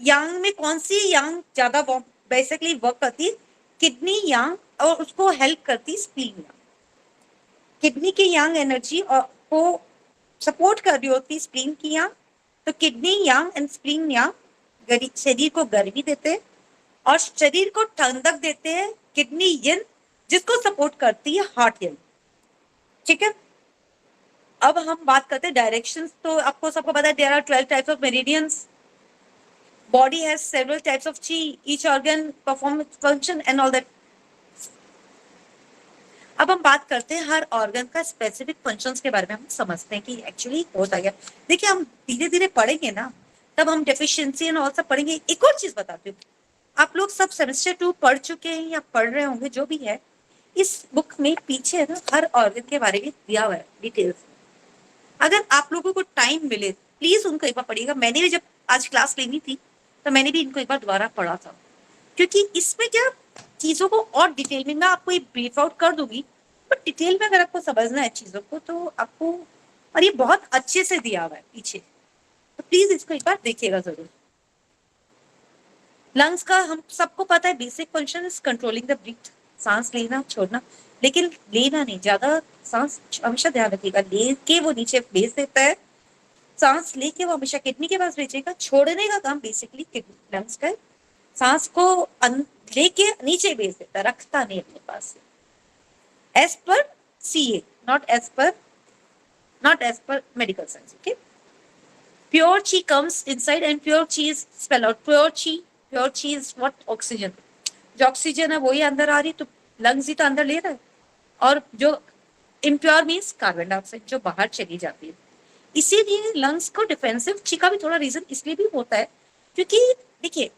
यांग में कौन सी यांग ज्यादा बेसिकली वर्क करती है? किडनी यांग, और उसको हेल्प करती है स्प्लीन यांग। किडनी की यांग एनर्जी को सपोर्ट कर रही होती है स्प्लीन की यांग। तो किडनी यांग एंड स्प्लीन यांग शरीर को गर्मी देते हैं और शरीर को ठंडक देते हैं किडनी यिन, जिसको सपोर्ट करती है हार्ट यिन। ठीक है, अब हम बात करते हैं डायरेक्शंस। तो आपको सबको पता है there are 12 types of meridians. Body has several types of chi, each organ perform function and all that. अब हम बात करते हैं हर ऑर्गन का स्पेसिफिक फंक्शंस के बारे में, हम समझते हैं कि एक्चुअली होता क्या। देखिए हम धीरे धीरे पढ़ेंगे ना, तब हम डेफिशिएंसी एंड ऑल सब पढ़ेंगे। एक और चीज बताती हूँ, आप लोग सब सेमेस्टर 2 पढ़ चुके हैं या पढ़ रहे होंगे, जो भी है, इस बुक में पीछे ना हर ऑर्गन के बारे में दिया हुआ है डिटेल्स। अगर आप लोगों को टाइम मिले प्लीज उनको एक बार पढ़िएगा। मैंने भी जब आज क्लास लेनी थी तो मैंने भी इनको एक बार दोबारा पढ़ा था, क्योंकि इसमें क्या चीजों को और डिटेल में, मैं आपको ये ब्रीफ आउट कर दूंगी, बट डिटेल में अगर आपको समझना है चीजों को तो आपको, और ये बहुत अच्छे से दिया हुआ है पीछे, तो प्लीज इसको एक बार देखिएगा जरूर। लंग्स का हम सबको पता है basic function is controlling the breath, सांस लेना छोड़ना, लेकिन लेना नहीं, ज्यादा सांस हमेशा ध्यान रखिएगा, लेके वो नीचे भेज देता है, सांस लेके वो हमेशा किडनी के पास भेजेगा। छोड़ने का काम बेसिकली किडनी लंग्स का है, सांस को लेके नीचे भेज देता, रखता नहीं अपने पास। As per CA, not as per medical science. Okay, pure chi comes inside and pure chi is spell out. Pure chi is what? Oxygen. जो ऑक्सीजन है वही अंदर आ रही, तो लंग्स ही तो अंदर ले रहा है, और जो इम्प्योर मीन्स कार्बन डाइऑक्साइड जो बाहर चली जाती है। इसीलिए लंग्स को डिफेंसिव ची का भी थोड़ा रीजन इसलिए भी होता है, क्योंकि देखिए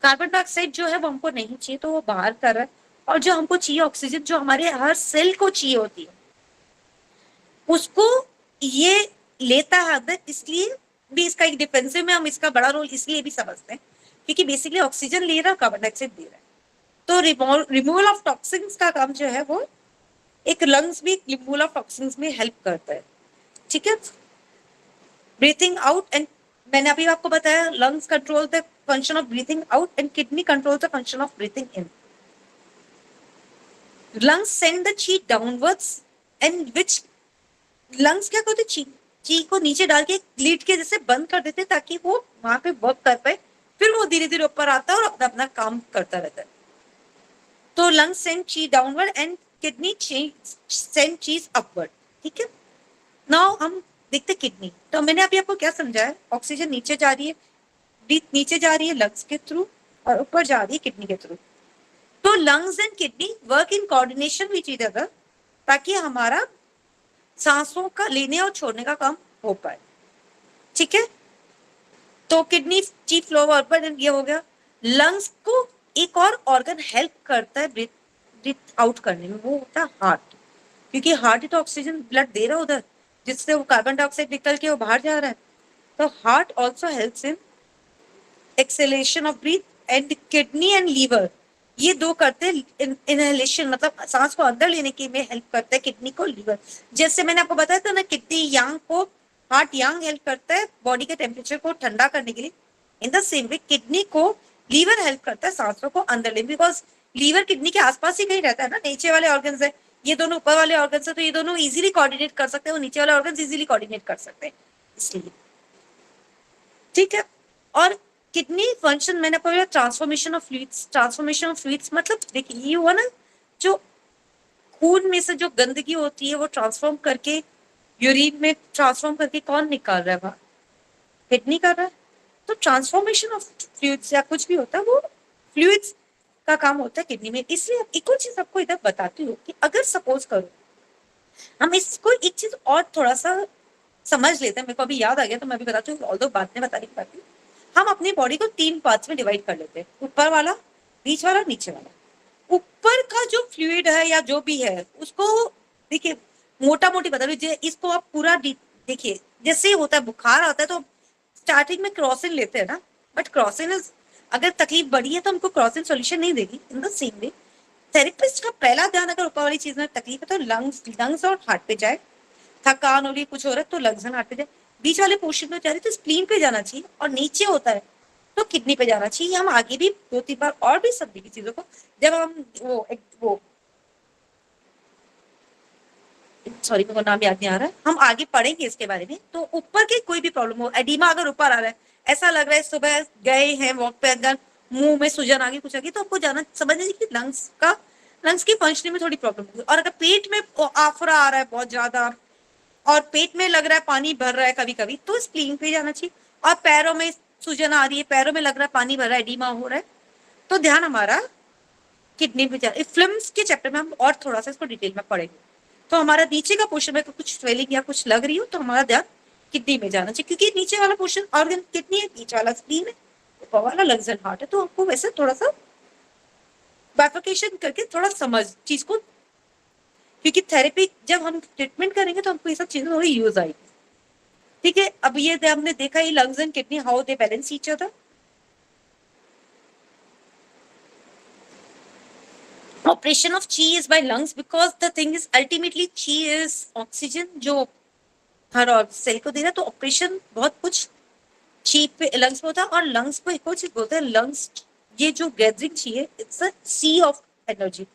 कार्बन डाइऑक्साइड जो है वो हमको नहीं चाहिए तो वो बाहर कर रहा है, और जो हमको चाहिए ऑक्सीजन, जो हमारे हर सेल को चाहिए होती है, उसको ये लेता है अंदर। इसलिए भी इसका एक डिफेंसिव में हम इसका बड़ा रोल इसलिए भी समझते हैं, क्योंकि बेसिकली ऑक्सीजन ले रहा है, कार्बन डाइऑक्साइड दे रहा है। तो रिमूवल ऑफ टॉक्सिन्स का काम जो है वो एक लंग्स भी रिमूवल ऑफ टॉक्सिन्स में हेल्प करता है। ठीक है, ब्रीथिंग आउट एंड, मैंने अभी आपको बताया lungs control the function of breathing out and kidney control the function of breathing in. Lungs send the ची डाउनवर्ड्स एंड विच लंग्स क्या करते, ची को नीचे डाल के लीड के जैसे बंद कर देते ताकि वो वहां पे वर्क कर पाए, फिर वो धीरे धीरे ऊपर आता है और अपना अपना काम करता रहता है। तो लंग्स सेंड ची डाउनवर्ड एंड किडनी सेंड चीज अपवर्ड। ठीक है, नाउ हम देखते किडनी। तो मैंने अभी आपको क्या समझाया, ऑक्सीजन नीचे जा रही है, ब्रीथ नीचे जा रही है लंग्स के थ्रू और ऊपर जा रही है किडनी के थ्रू। तो lungs and kidney work in coordination with each other, ताकि हमारा सांसों का लेने और छोड़ने का काम हो पाए। ठीक है, तो किडनी चीफ फ्लो पर ये हो गया। लंग्स को एक और ऑर्गन हेल्प करता है ब्रीथ आउट करने में, वो होता है हार्ट, क्योंकि हार्ट ही तो ऑक्सीजन ब्लड दे रहा है उधर, जिससे वो कार्बन डाइऑक्साइड निकल के वो बाहर जा रहा है। तो heart also helps in acceleration of breath, and kidney and liver ये दो करते हैं इनहेलेशन, मतलब सांस को अंदर लेने के में हेल्प करता है किडनी को, लीवर। जैसे मैंने आपको बताया था ना, किडनी यांग को हार्ट यांग हेल्प करता है बॉडी के टेम्परेचर को ठंडा करने के लिए। In the same way kidney को लीवर हेल्प करता है सांसों को अंदर लेने, बिकॉज लीवर किडनी के आसपास ही कहीं रहता है ना, नीचे वाले ऑर्गन्स है, ये दोनों ऊपर वाले ऑर्गन्स है, तो ये दोनों इजीली कोऑर्डिनेट कर सकते हैं, वो नीचे वाले ऑर्गन्स इजीली कोऑर्डिनेट कर सकते हैं, इसलिए। ठीक है। और किडनी फंक्शन मैंने आपको बोला transformation of fluids, transformation of fluids मतलब देखिए ये हुआ ना, जो खून में से जो गंदगी होती है वो ट्रांसफॉर्म करके यूरिन में ट्रांसफॉर्म करके कौन निकाल रहा है बाहर, किडनी कर रहा है। तो ट्रांसफॉर्मेशन ऑफ फ्लूइड्स या कुछ भी होता है वो फ्लूइड्स का काम होता है किडनी में। इसलिए एक और चीज आपको इधर बताती हूँ कि अगर सपोज करो हम इसको एक चीज और थोड़ा सा समझ लेते हैं, मेरे को अभी याद आ गया तो मैं भी बताती हूँ, ऑल्दो बाद में बताने की बात है। हम अपनी बॉडी को 3 पार्ट्स में डिवाइड कर लेते हैं, ऊपर वाला, बीच वाला, नीचे वाला। ऊपर का जो फ्लूइड है या जो भी है उसको देखिए मोटा मोटी बता दीजिए, इसको आप पूरा देखिए, जैसे होता है बुखार आता है तो स्टार्टिंग में क्रॉसिन लेते हैं ना, बट क्रॉसिन अगर तकलीफ बढ़ी है तो हमको क्रॉसिन सॉल्यूशन नहीं देगी। In the same way therapist का पहला ध्यान अगर ऊपर वाली चीज में तकलीफ है तो लंग्स और हार्ट पे जाए, थकान हो रही कुछ हो रहा है तो लंग्स एंड हार्ट पे जाए, बीच वाले पोर्शन में जा रही तो स्प्लीन पे जाना चाहिए, और नीचे होता है तो किडनी पे जाना चाहिए। हम आगे भी 2-3 बार और भी सब की चीजों को जब हम वो सॉरी मेरे को नाम याद नहीं आ रहा है, हम आगे पढ़ेंगे इसके बारे में। तो ऊपर के कोई भी प्रॉब्लम हो, एडिमा अगर ऊपर आ रहा है, ऐसा लग रहा है सुबह गए हैं वॉक पे, अगर मुंह में सूजन आ गई कुछ आ गई, तो आपको जाना समझ लीजिए कि लंग्स की फंक्शनिंग में थोड़ी प्रॉब्लम होगी। और अगर पेट में आफरा आ रहा है बहुत ज्यादा और पेट में लग रहा है पानी भर रहा है कभी कभी, तो स्प्लीन पे जाना चाहिए। और पैरों में सूजन आ रही है, पैरों में लग रहा है पानी भर रहा है, एडिमा हो रहा है, तो ध्यान हमारा किडनी पे जा। फिल्म्स के चैप्टर में हम और थोड़ा सा इसको डिटेल में पढ़ेंगे। तो हमारा नीचे का पोर्शन में कुछ स्वेलिंग या कुछ लग रही हो तो हमारा ध्यान किडनी में जाना चाहिए, क्योंकि नीचे वाला पोर्शन ऑर्गन किडनी है, नीचे वाला स्प्लीन है, ऊपर वाला लंग्स एंड हार्ट है। तो आपको वैसे थोड़ा सा बाइफिकेशन करके थोड़ा समझ चीज को, क्योंकि थेरेपी जब हम ट्रीटमेंट करेंगे तो हमको ये सब चीजें थोड़ी यूज आएगी। ठीक है। अब ये हमने देखा ये lungs and kidney how they balance each other. Operation of chi is by lungs because the thing is ultimately chi is oxygen जो हर और सेल को दे रहा है। तो ऑपरेशन बहुत कुछ chi पे लंग्स पे होता है। और लंग्स को एक और चीज बोलते हैं, लंग्स ये जो गैदरिंग chi है it's a sea of energy.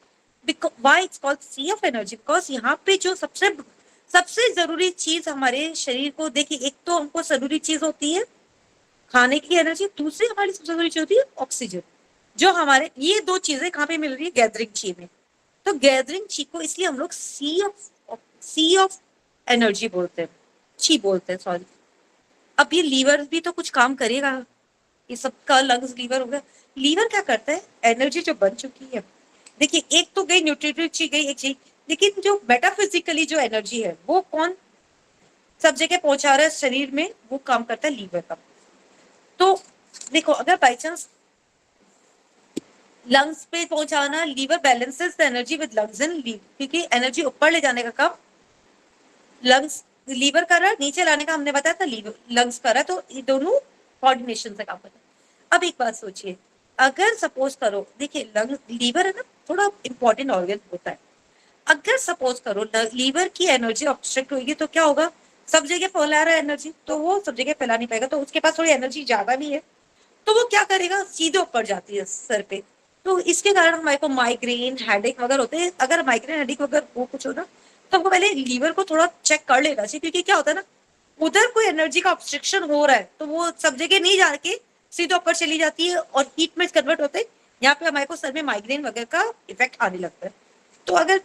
why it's called sea of energy because यहाँ पे जो सबसे जरूरी चीज हमारे शरीर को, देखिए एक तो हमको जरूरी चीज होती है खाने की एनर्जी, दूसरी हमारी सबसे जरूरी चीज होती है ऑक्सीजन, जो हमारे ये दो चीजें कहाँ पे मिल रही है, गैदरिंग ची में। तो गैदरिंग ची को इसलिए हम लोग सी ऑफ एनर्जी बोलते हैं, ची बोलते हैं, सॉरी। अब ये लीवर भी तो कुछ काम करेगा, ये सबका लंग्स लीवर हो गया। लीवर क्या करता है, एनर्जी जो बन चुकी है, देखिए एक तो गई न्यूट्रिटिव ची गई एक चीज, लेकिन जो मेटाफिजिकली जो एनर्जी है वो कौन सब जगह पहुंचा रहा है शरीर में, वो काम करता है लीवर का। तो देखो अगर बाई चांस लंग्स पे पहुंचाना, liver balances the energy with lungs and liver, क्योंकि एनर्जी ऊपर ले जाने का काम लंग्स लीवर कर रहा है, नीचे लाने का हमने बताया था लीवर लंग्स कर रहा है, तो ये दोनों कोऑर्डिनेशन से काम करता है। अब एक बात सोचिए, अगर सपोज करो, देखिए लीवर है ना थोड़ा इंपॉर्टेंट ऑर्गन होता है, अगर सपोज करो लीवर की एनर्जी ऑब्स्ट्रक्ट होगी तो क्या होगा, सब जगह फैला रहा है एनर्जी, तो वो सब जगह फैला नहीं पाएगा, तो उसके पास थोड़ी एनर्जी ज्यादा भी है, तो वो क्या करेगा, सीधे ऊपर जाती है सर पे। तो इसके कारण हमारे को माइग्रेन हेडेक वगैरह होते हैं। अगर माइग्रेन हेडेक वगैरह वो कुछ हो ना, तो हमको पहले लीवर को थोड़ा चेक कर लेना चाहिए, क्योंकि क्या होता है ना, उधर कोई एनर्जी का ऑब्स्ट्रक्शन हो रहा है तो वो सब जगह नहीं जाके सीधे ऊपर चली जाती है और हीट में कन्वर्ट होते हैं, यहाँ पे हमारे को सर में माइग्रेन वगैरह का इफेक्ट आने लगता है। तो अगर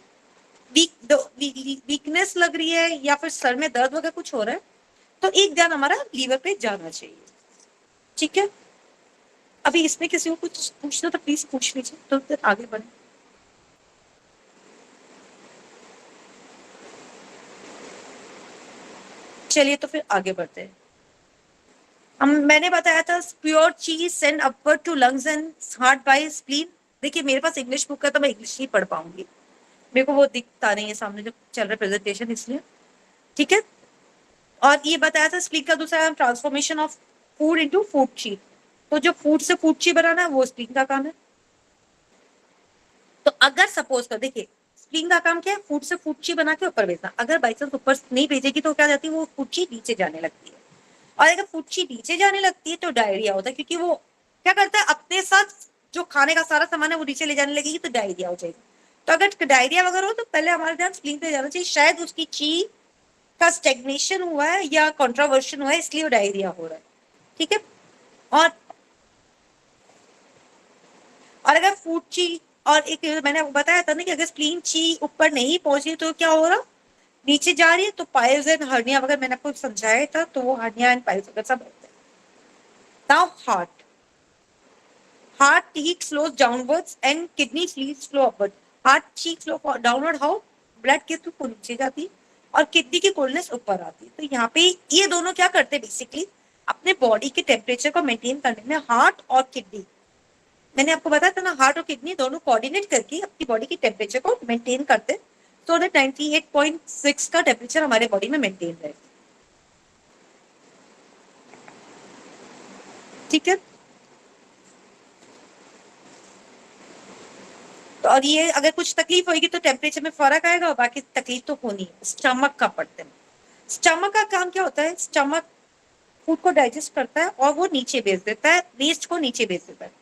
वीकनेस लग रही है या फिर सर में दर्द वगैरह कुछ हो रहा है, तो एक ध्यान हमारा लीवर पे जाना चाहिए। ठीक है। अभी इसमें किसी को कुछ पूछना तो प्लीज पूछ लीजिए, तो फिर आगे बढ़े। चलिए तो फिर आगे बढ़ते हैं। मैंने बताया था pure chi send upward to lungs and heart by spleen, देखिए मेरे पास इंग्लिश बुक है तो मैं इंग्लिश ही पढ़ पाऊंगी, मेरे को वो दिखता नहीं है सामने जब चल रहा है प्रेजेंटेशन, इसलिए। ठीक है, और ये बताया था स्प्लीन का दूसरा नाम transformation of food into food ची। तो जो फूड से फूड ची बनाना है वो स्प्लीन का काम है। तो अगर सपोज कर, देखिए स्प्लीन का काम क्या है, फूड से फूड ची बना के ऊपर भेजना। अगर बाई चांस ऊपर नहीं भेजेगी तो क्या जाती है, वो फूड ची नीचे जाने लगती है, और अगर फूड ची नीचे जाने लगती है तो डायरिया होता है, क्योंकि वो क्या करता है, अपने साथ जो खाने का सारा सामान है वो नीचे ले जाने लगेगी तो डायरिया हो जाएगी। तो अगर डायरिया वगैरह हो तो पहले हमारे ध्यान स्प्लीन पे जाना चाहिए, शायद उसकी ची का स्टेग्नेशन हुआ है या कॉन्ट्रावर्शन हुआ है, इसलिए वो डायरिया हो रहा है। ठीक है, और अगर फूड ची, और एक मैंने बताया था ना कि अगर स्प्लीन ची ऊपर नहीं पहुंची तो क्या हो रहा, नीचे जा रही है, तो पाइल्स एंड हर्निया वगैरह मैंने आपको समझाया था, तो वो हर्निया एंड पाइल्स वगैरह सब होते हैं। Now heart heat flows downwards and kidney fleas flow upward. Heart cheek flow downward, how blood के थ्रू नीचे जाती है और किडनी की कोल्डनेस ऊपर आती है। तो यहाँ पे ये दोनों क्या करते हैं, बेसिकली अपने बॉडी के टेम्परेचर को मेंटेन करने में हार्ट और किडनी, मैंने आपको बताया था ना, हार्ट और किडनी दोनों कोऑर्डिनेट करके अपनी बॉडी की टेम्परेचर को मेंटेन करते हैं, सो दैट 98.6 का टेम्परेचर हमारे बॉडी में मेंटेन रहे। ठीक है, तो और ये अगर कुछ तकलीफ होगी तो टेम्परेचर में फर्क आएगा, और बाकी तकलीफ तो होनी है। स्टमक का पढ़ते हैं, स्टमक का काम क्या होता है, स्टमक फूड को डाइजेस्ट करता है और वो नीचे भेज देता है, वेस्ट को नीचे भेज देता है।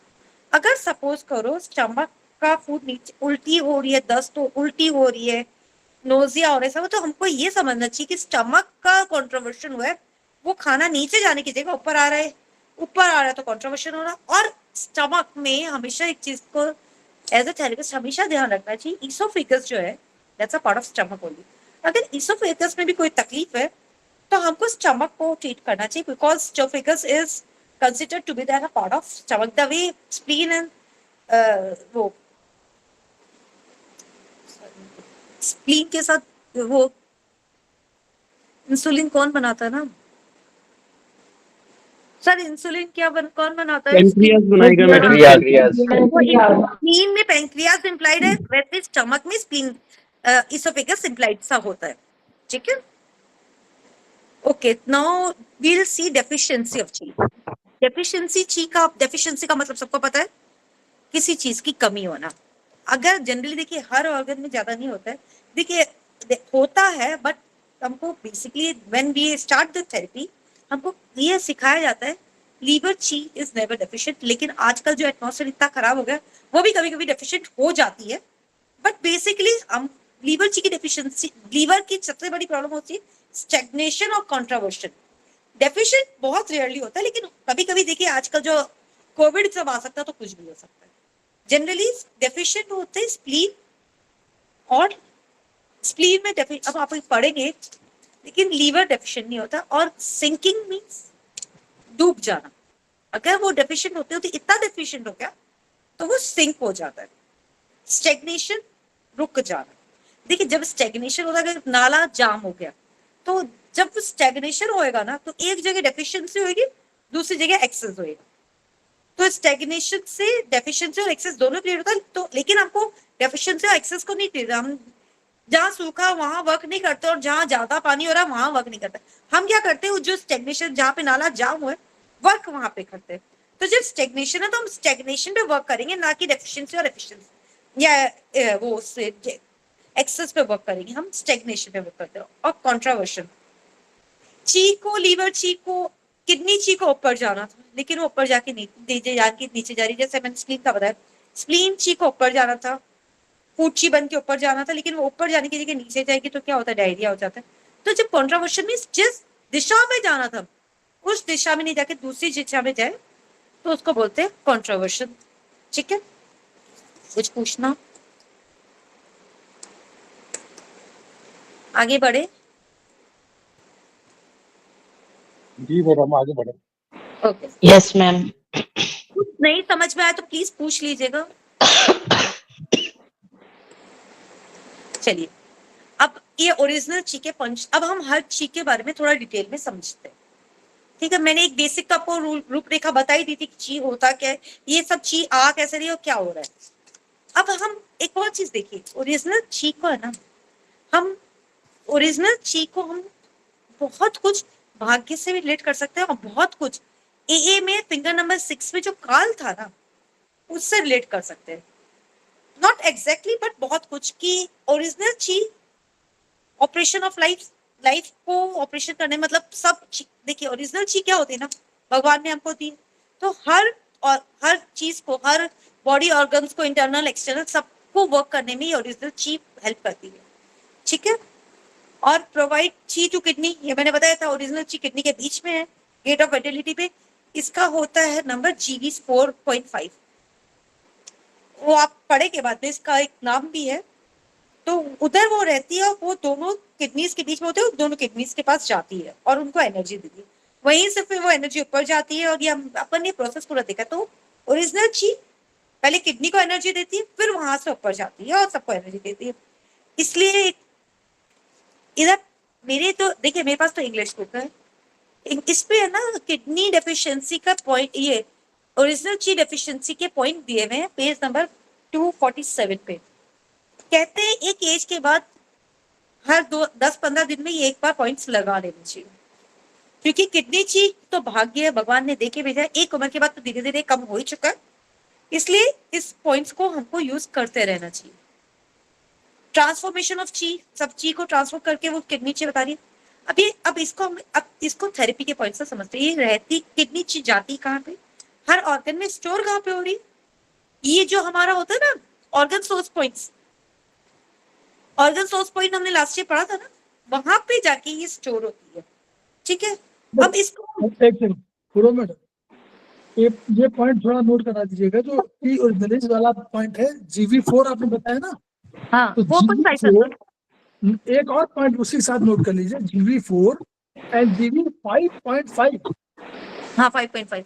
अगर सपोज करो स्टमक का फूड नीचे, उल्टी हो रही है, दस्त हो, उल्टी हो रही है, नोजिया हो रहा है, तो हमको ये समझना चाहिए कि स्टमक का कॉन्ट्रोवर्शन हुआ है, वो खाना नीचे जाने की जगह ऊपर आ रहा है, ऊपर आ रहा है तो कॉन्ट्रोवर्शन हो रहा है। और स्टमक में हमेशा एक चीज को एज अ थेरेपिस्ट हमेशा ध्यान रखना चाहिए, ईसोफेगस जो है that's a part of stomach only. अगर ईसोफेगस में भी कोई तकलीफ है तो हमको स्टमक को ट्रीट करना चाहिए, because oesophagus is considered to be that a part of stomach, the way spleen and वो स्प्लीन के साथ वो इंसुलिन कौन बनाता है ना सर, इंसुलिन कौन बनाता है, पेनक्रियास बनाएगा मैडम। स्प्लीन में पेनक्रियास इम्प्लाइड है, वैसे स्टमक में स्प्लीन इसोफेगस इम्प्लाइड सा होता है। ठीक है, okay, now we will see deficiency of chi. Deficiency का मतलब सबको पता है, किसी चीज की कमी होना। अगर जनरली देखिए हर ऑर्गन में ज्यादा नहीं होता है, देखिए होता है, बट हमको basically when we start the therapy हमको ये सिखाया जाता है लीवर ची इज नेवर डेफिशिएंट। लेकिन आजकल जो एटमॉस्फेयर इतना खराब हो गया, वो भी कभी कभी डेफिशिएंट हो जाती है, बट बेसिकली हम लीवर ची की डेफिशिएंसी, लीवर की सबसे बड़ी प्रॉब्लम होती है स्टैग्नेशन और कॉन्ट्रावर्शन। डेफिशिएंट बहुत रेयरली होता है, लेकिन कभी कभी देखिए आजकल जो कोविड सब आ सकता है तो कुछ भी हो सकता है। जनरली डेफिशिएंट होते हैं स्प्लीन, और स्प्लीन में अब आप पढ़ेंगे, लेकिन लीवर डेफिशिएंट नहीं होता। और सिंकिंग मींस डूब जाना, अगर वो डेफिशिएंट होते हो तो इतना डेफिशिएंट हो गया तो वो सिंक हो जाता है। स्टेग्नेशन रुक जाना, देखिए जब स्टेग्नेशन होता है, अगर नाला जाम हो गया, तो जब स्टेग्नेशन होएगा ना तो एक जगह डेफिशिएंसी होगी, दूसरी जगह एक्सेस होएगा। तो स्टेग्नेशन से डेफिशिएंसी और एक्सेस दोनों क्लियर होता है। तो लेकिन हमको डेफिशिएंसी और एक्सेस को नहीं क्लियर, हम जहां सूखा वहां वर्क नहीं करते और जहां ज्यादा पानी हो रहा है वहां वर्क नहीं करते। हम क्या करते हैं, जो स्टेग्नेशन जहां पे नाला जाम हुआ है वर्क वहां पे करते हैं। तो जब स्टेग्नेशन है तो हम स्टेग्नेशन पे वर्क करेंगे, ना कि डेफिशिएंसी और एफिशिएंसी या वो एक्सेस पे वर्क करेंगे, हम स्टेग्नेशन पे वर्क करते हैं। और कॉन्ट्रावर्शन, ची को, लीवर ची को, किडनी ची को ऊपर जाना था, लेकिन वो ऊपर जाके नीचे जा रही, जैसे मैंने स्प्लीन का बताया, स्प्लीन ची को ऊपर जाना था, फूड ची बन के ऊपर जाना था, लेकिन वो ऊपर जाने की जगह नीचे जाएगी तो क्या होता है, डायरिया हो जाता है। तो जब कॉन्ट्रावर्शन में जिस दिशा में जाना था उस दिशा में नहीं जाके दूसरी दिशा में जाए तो उसको बोलते हैं कॉन्ट्रावर्शन। ठीक है, कुछ पूछना, आगे बढ़े? जी मैडम आगे बढ़े। Okay, yes ma'am. कुछ नहीं समझ में आया तो प्लीज पूछ लीजिएगा। चलिए, अब ये ओरिजिनल ची के पंच, अब हम हर ची के बारे में थोड़ा डिटेल में समझते हैं। ठीक है, मैंने एक बेसिक तो आपको रूपरेखा बताई दी थी कि ची होता क्या है, ये सब ची आ कैसे रही है और क्या हो रहा है। अब हम एक और चीज देखिए, ओरिजिनल ची को है ना, हम ओरिजिनल ची को हम बहुत कुछ भाग्य से भी रिलेट कर सकते हैं और बहुत कुछ ए में फिंगर नंबर 6 में जो काल था ना उससे रिलेट कर सकते हैं, नॉट एग्जैक्टली बट बहुत कुछ कि ओरिजिनल ची ऑपरेशन ऑफ लाइफ को ऑपरेशन करने मतलब सब देखिए ओरिजिनल ची क्या होती है ना, भगवान ने हमको दी, तो हर चीज को, हर बॉडी ऑर्गन्स को, इंटरनल एक्सटर्नल सबको वर्क करने में ओरिजिनल ची हेल्प करती है, ठीक है। और प्रोवाइड ची टू किडनी, ये मैंने बताया था, ओरिजिनल ची किडनी के बीच में है, गेट ऑफ वाइटलिटी पे, इसका होता है नंबर GV 4.5, वो आप पढ़े के बाद में इसका एक नाम भी है, तो उधर वो रहती है, वो दोनों किडनीज के बीच में होते हैं, दोनों किडनीज के पास जाती है और उनको एनर्जी देती है, वहीं से फिर वो एनर्जी ऊपर जाती है, और ये अपन ने प्रोसेस पूरा देखा। तो ओरिजिनल ची पहले किडनी को एनर्जी देती है, फिर वहां से ऊपर जाती है और सबको एनर्जी देती है। इसलिए इधर मेरे तो देखिए, मेरे पास तो इंग्लिश बुक है, इस पे है ना किडनी डेफिशिएंसी का पॉइंट, ये ओरिजिनल ची डेफिशिएंसी के पॉइंट दिए हुए हैं पेज नंबर 247 पे। कहते हैं एक एज के बाद हर 10-15 दिन में ये एक बार पॉइंट्स लगा लेने चाहिए, क्योंकि किडनी ची तो भाग्य भगवान ने देके भेजा है, एक उम्र के बाद तो धीरे धीरे कम हो ही चुका है, इसलिए इस पॉइंट्स को हमको यूज करते रहना चाहिए। ट्रांसफॉर्मेशन ऑफ ची, सब ची को ट्रांसफर करके वो किडनी ची बता रही है। अब इसको थेरेपी के पॉइंट से समझते हैं, ये रहती किडनी ची जाती कहाँ पे, हर ऑर्गन में स्टोर कहाँ पे हो रही, ये जो हमारा होता है ना organ source points, organ source point हमने लास्ट ईयर पढ़ा था ना, वहां पे जाके ये स्टोर होती है, ठीक है। अब इसको एक सेकंड पूरा मैडम, ये पॉइंट थोड़ा नोट करा दीजिएगा, जो ई ओरिजिनलिज वाला पॉइंट है GV4 आपने बताया ना, हाँ तो वो कुछ GV4 एक और पॉइंट उसी के साथ नोट कर लीजिए, GV4 एंड GV 5.5, हाँ 5.5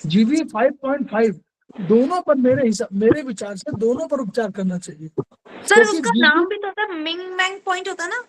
GV 5.5 दोनों पर मेरे विचार से दोनों पर उपचार करना चाहिए। सर, क्योंकि उसका GV नाम भी तो था, मिंग मैंग पॉइंट होता ना,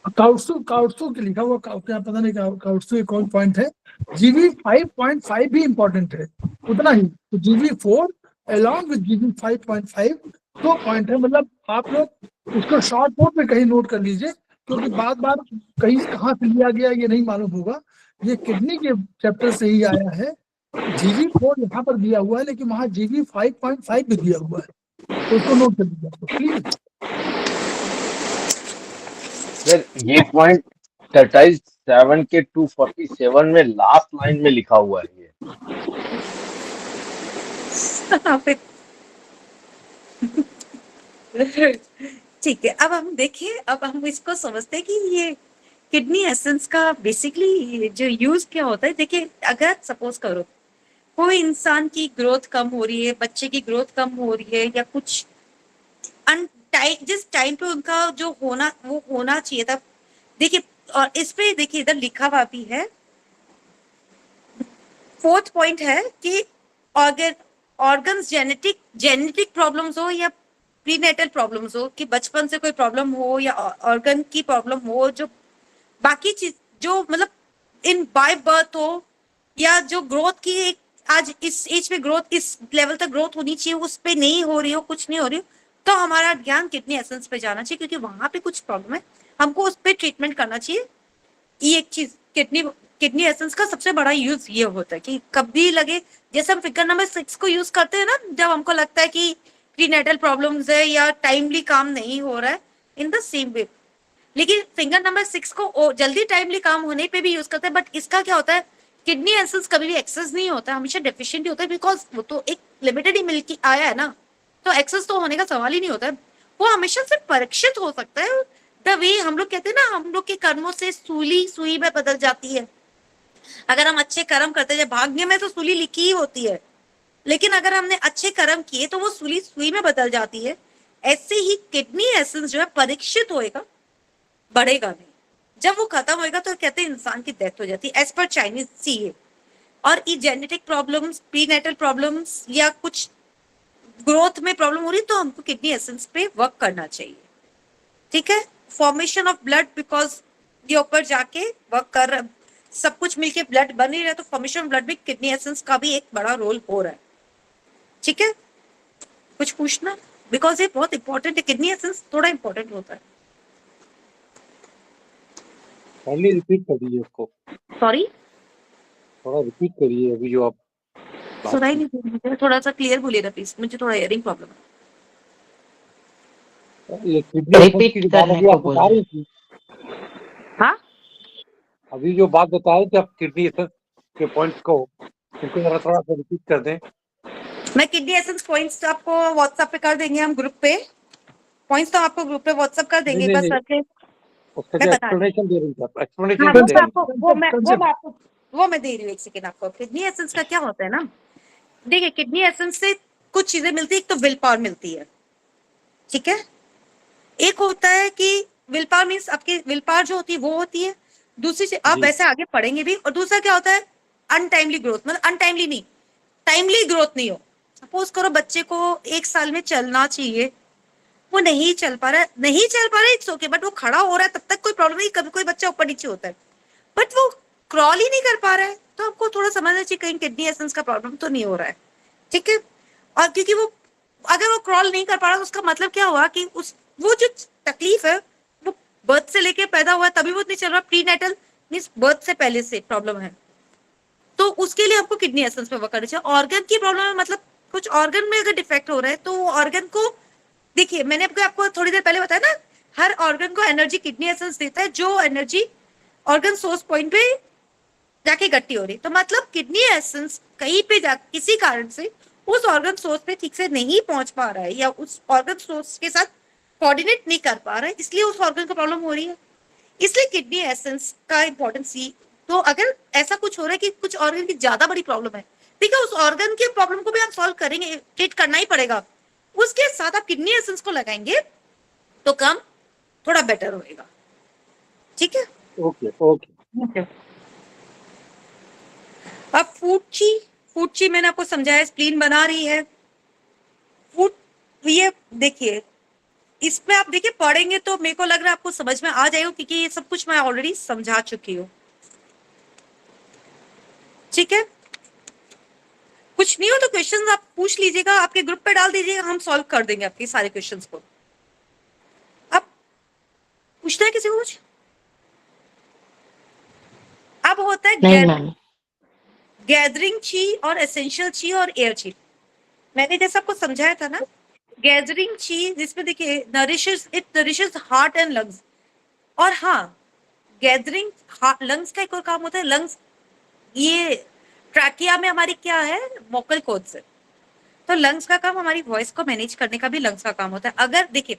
काउट्सू के लिखा हुआ, क्या पता नहीं काउट्सू एक और पॉइंट है, GV 5.5 भी इंपॉर्टेंट है उतना ही, तो GV4 अलॉन्ग विद GV 5.5 दो पॉइंट है, मतलब आप लोग इसको शॉर्ट नोट में कहीं नोट कर लीजिए, क्योंकि बार बार कहीं कहाँ से लिया गया ये नहीं मालूम होगा, ये किडनी के चैप्टर से ही आया है। GV4 यहाँ पर दिया हुआ है, लेकिन वहाँ GV 5.5 भी दिया हुआ है, तो उसको नोट कर लीजिए प्लीज। सर ये पॉइंट 37 के 247 में लास्ट लाइन में लिखा हुआ है ये। ठीक है। अब हम देखिए, अब हम इसको समझते हैं कि ये किडनी एसेंस का बेसिकली जो यूज क्या होता है। देखिए, अगर सपोज करो कोई इंसान की ग्रोथ कम हो रही है, बच्चे की ग्रोथ कम हो रही है, या कुछ जिस टाइम पे उनका जो होना वो होना चाहिए था, देखिए, और इस पे देखिए इधर लिखा हुआ भी है, 4th पॉइंट है कि ऑर्गन्स जेनेटिक प्रॉब्लम्स हो या प्रीनेटल प्रॉब्लम्स हो, कि बचपन से कोई प्रॉब्लम हो या ऑर्गन की प्रॉब्लम हो, जो बाकी चीज जो मतलब इन बाय बर्थ हो, या जो ग्रोथ की एक आज इस एज पे ग्रोथ इस लेवल तक ग्रोथ होनी चाहिए उस पे नहीं हो रही हो, कुछ नहीं हो रही हो, तो हमारा ध्यान किडनी एसेंस पे जाना चाहिए, क्योंकि वहां पे कुछ प्रॉब्लम है, हमको उस पे ट्रीटमेंट करना चाहिए। ये एक चीज किडनी एसेंस का सबसे बड़ा यूज ये होता है कि कभी लगे, जैसे हम फिगर नंबर 6 को यूज करते हैं ना, जब हमको लगता है कि प्रीनेटल प्रॉब्लम्स है या टाइमली काम नहीं हो रहा है, इन द सेम वे। लेकिन फिंगर नंबर 6 को जल्दी टाइमली काम होने पे भी यूज करते हैं, बट इसका क्या होता है, किडनी एसेंस कभी भी एक्सेस नहीं होता, हमेशा डेफिशिएंट ही होता है, बिकॉज वो तो एक लिमिटेड ही मिल्क आया है ना, तो एक्सेस तो होने का सवाल ही नहीं होता है। वो हमेशा से परीक्षित हो सकता है, द वे हम लोग कहते हैं ना, हम लोग के कर्मों से सूली सुई में बदल जाती है। अगर हम अच्छे कर्म करते हैं, भाग्य में तो सूली लिखी ही होती है, लेकिन अगर हमने अच्छे कर्म किए तो वो सूली सुई में बदल जाती है। ऐसे ही किडनी एसेंस जो है परीक्षित होएगा, बढ़ेगा नहीं। जब वो खत्म होएगा तो कहते हैं इंसान की डेथ हो जाती है, एज पर चाइनीज सीए। और ये जेनेटिक प्रॉब्लम्स, प्रीनेटल प्रॉब्लम्स, या कुछ ग्रोथ में प्रॉब्लम हो रही, तो हमको किडनी एसेंस पे वर्क करना चाहिए, ठीक है। फॉर्मेशन ऑफ ब्लड, बिकॉज ये ऊपर जाके वर्क कर, सब कुछ मिलके ब्लड बन ही रहा है, तो फॉर्मेशन ऑफ ब्लड में किडनी एसेंस का भी एक बड़ा रोल हो रहा है, ठीक है। कुछ पूछना, बिकॉज ये बहुत इंपॉर्टेंट है, किडनी एसेंस थोड़ा इंपॉर्टेंट होता है। पहले रिपीट कर दीजिए उसको, सॉरी, थोड़ा रिपीट करिए अभी जो आप बात सुनाई की। नहीं दे रही है, थोड़ा सा क्लियर बोलिए ना प्लीज, मुझे थोड़ा हियरिंग प्रॉब्लम है। ये किडनी एसेंस की जो बात करने अभी को आप बोल बता रहे रही थी, हाँ, अभी जो बात बता रहे थे आप किडनी एसेंस के पॉइंट्स को, उनको जरा थोड़ा सा रिपीट कर दें। मैं किडनी एसेंस पॉइंट्स आपको व्हाट्सएप पे कर देंगे, हम ग्रुप पे पॉइंट्स तो आपको ग्रुप पे व्हाट्सएप कर नहीं देंगे, नहीं बस नहीं, करके उसका मैं जो बता रही एक्सप्लेनेशन दे रही थी आप, हूँ। एक्सप्लेनेशन हाँ, क्या वो दे मैं रही थी? आपको वो मैं दे रही हूँ, एक सेकेंड आपको। किडनी एसेंस का क्या होता है ना, देखिए किडनी एसेंस से कुछ चीजें मिलती है, एक तो विल पावर मिलती है, ठीक है। एक होता है कि विल पावर मीन्स आपकी विल पावर जो होती है वो होती है, दूसरी चीज आप जी वैसे आगे पढ़ेंगे भी, और दूसरा क्या होता है अनटाइमली ग्रोथ, मतलब अनटाइमली नहीं, टाइमली ग्रोथ नहीं हो। सपोज करो बच्चे को 1 साल में चलना चाहिए, वो नहीं चल पा रहा है, नहीं चल पा रहा है, इट्स ओके, बट वो खड़ा हो रहा है तब तक कोई प्रॉब्लम नहीं। कभी कोई बच्चा ऊपर नीचे होता है, बट वो क्रॉल ही नहीं कर पा रहा है, तो आपको थोड़ा समझना चाहिए कहीं किडनी एसेंस का प्रॉब्लम तो नहीं हो रहा है, ठीक है। और क्योंकि वो अगर वो क्रॉल नहीं कर पा रहा तो उसका मतलब क्या हुआ कि उस वो जो तकलीफ है वो बर्थ से लेके पैदा हुआ है तभी वो नहीं चल रहा, प्री नेटल मीन्स बर्थ से पहले से प्रॉब्लम है, तो उसके लिए आपको किडनी एसेंस पे वर्क करना चाहिए। ऑर्गन की प्रॉब्लम है, मतलब कुछ ऑर्गन में अगर डिफेक्ट हो रहा है तो ऑर्गन को देखिए, मैंने आपको थोड़ी देर पहले बताया ना, हर ऑर्गन को एनर्जी किडनी एसेंस देता है, जो एनर्जी ऑर्गन सोर्स पॉइंट पे जाके इकट्ठी हो रही, तो मतलब किडनी एसेंस कहीं पे जा किसी कारण से उस ऑर्गन सोर्स पे ठीक से नहीं पहुंच पा रहा है या उस ऑर्गन सोर्स के साथ कोऑर्डिनेट नहीं कर पा रहा है, इसलिए उस ऑर्गन को प्रॉब्लम हो रही है। इसलिए किडनी एसेंस का इंपॉर्टेंस ही, तो अगर ऐसा कुछ हो रहा है कि कुछ ऑर्गन की ज्यादा बड़ी प्रॉब्लम है, ठीक है, उस ऑर्गन के प्रॉब्लम को भी आप सॉल्व करेंगे, ट्रीट करना ही पड़ेगा, उसके साथ आप किडनी एसेंस को लगाएंगे तो काम थोड़ा बेटर होएगा, ठीक है। Okay okay. अब फूड ची मैंने आपको समझाया, स्प्लीन बना रही है फूड, ये देखिए इसमें आप देखिए पढ़ेंगे तो मेरे को लग रहा है आपको समझ में आ जाएगा, क्योंकि ये सब कुछ मैं ऑलरेडी समझा चुकी हूँ, ठीक है। कुछ नहीं हो तो क्वेश्चंस आप पूछ लीजिएगा, आपके ग्रुप पे डाल दीजिएगा, हम सॉल्व कर देंगे आपके सारे क्वेश्चंस को। अब पूछना है किसी को कुछ? अब होता है नहीं मैम। गैदरिंग ची और एसेंशियल ची और एयर ची। मैंने जैसे आपको समझाया था ना, गैदरिंग ची जिसमें देखिए it nourishes heart and lungs, और हाँ गैदरिंग लंग्स का एक और काम होता है, लंग्स ये ट्रैकिया में हमारी क्या है, वोकल कॉर्ड्स है, तो लंग्स का काम हमारी वॉइस को मैनेज करने का भी लंग्स का काम होता है। अगर देखिए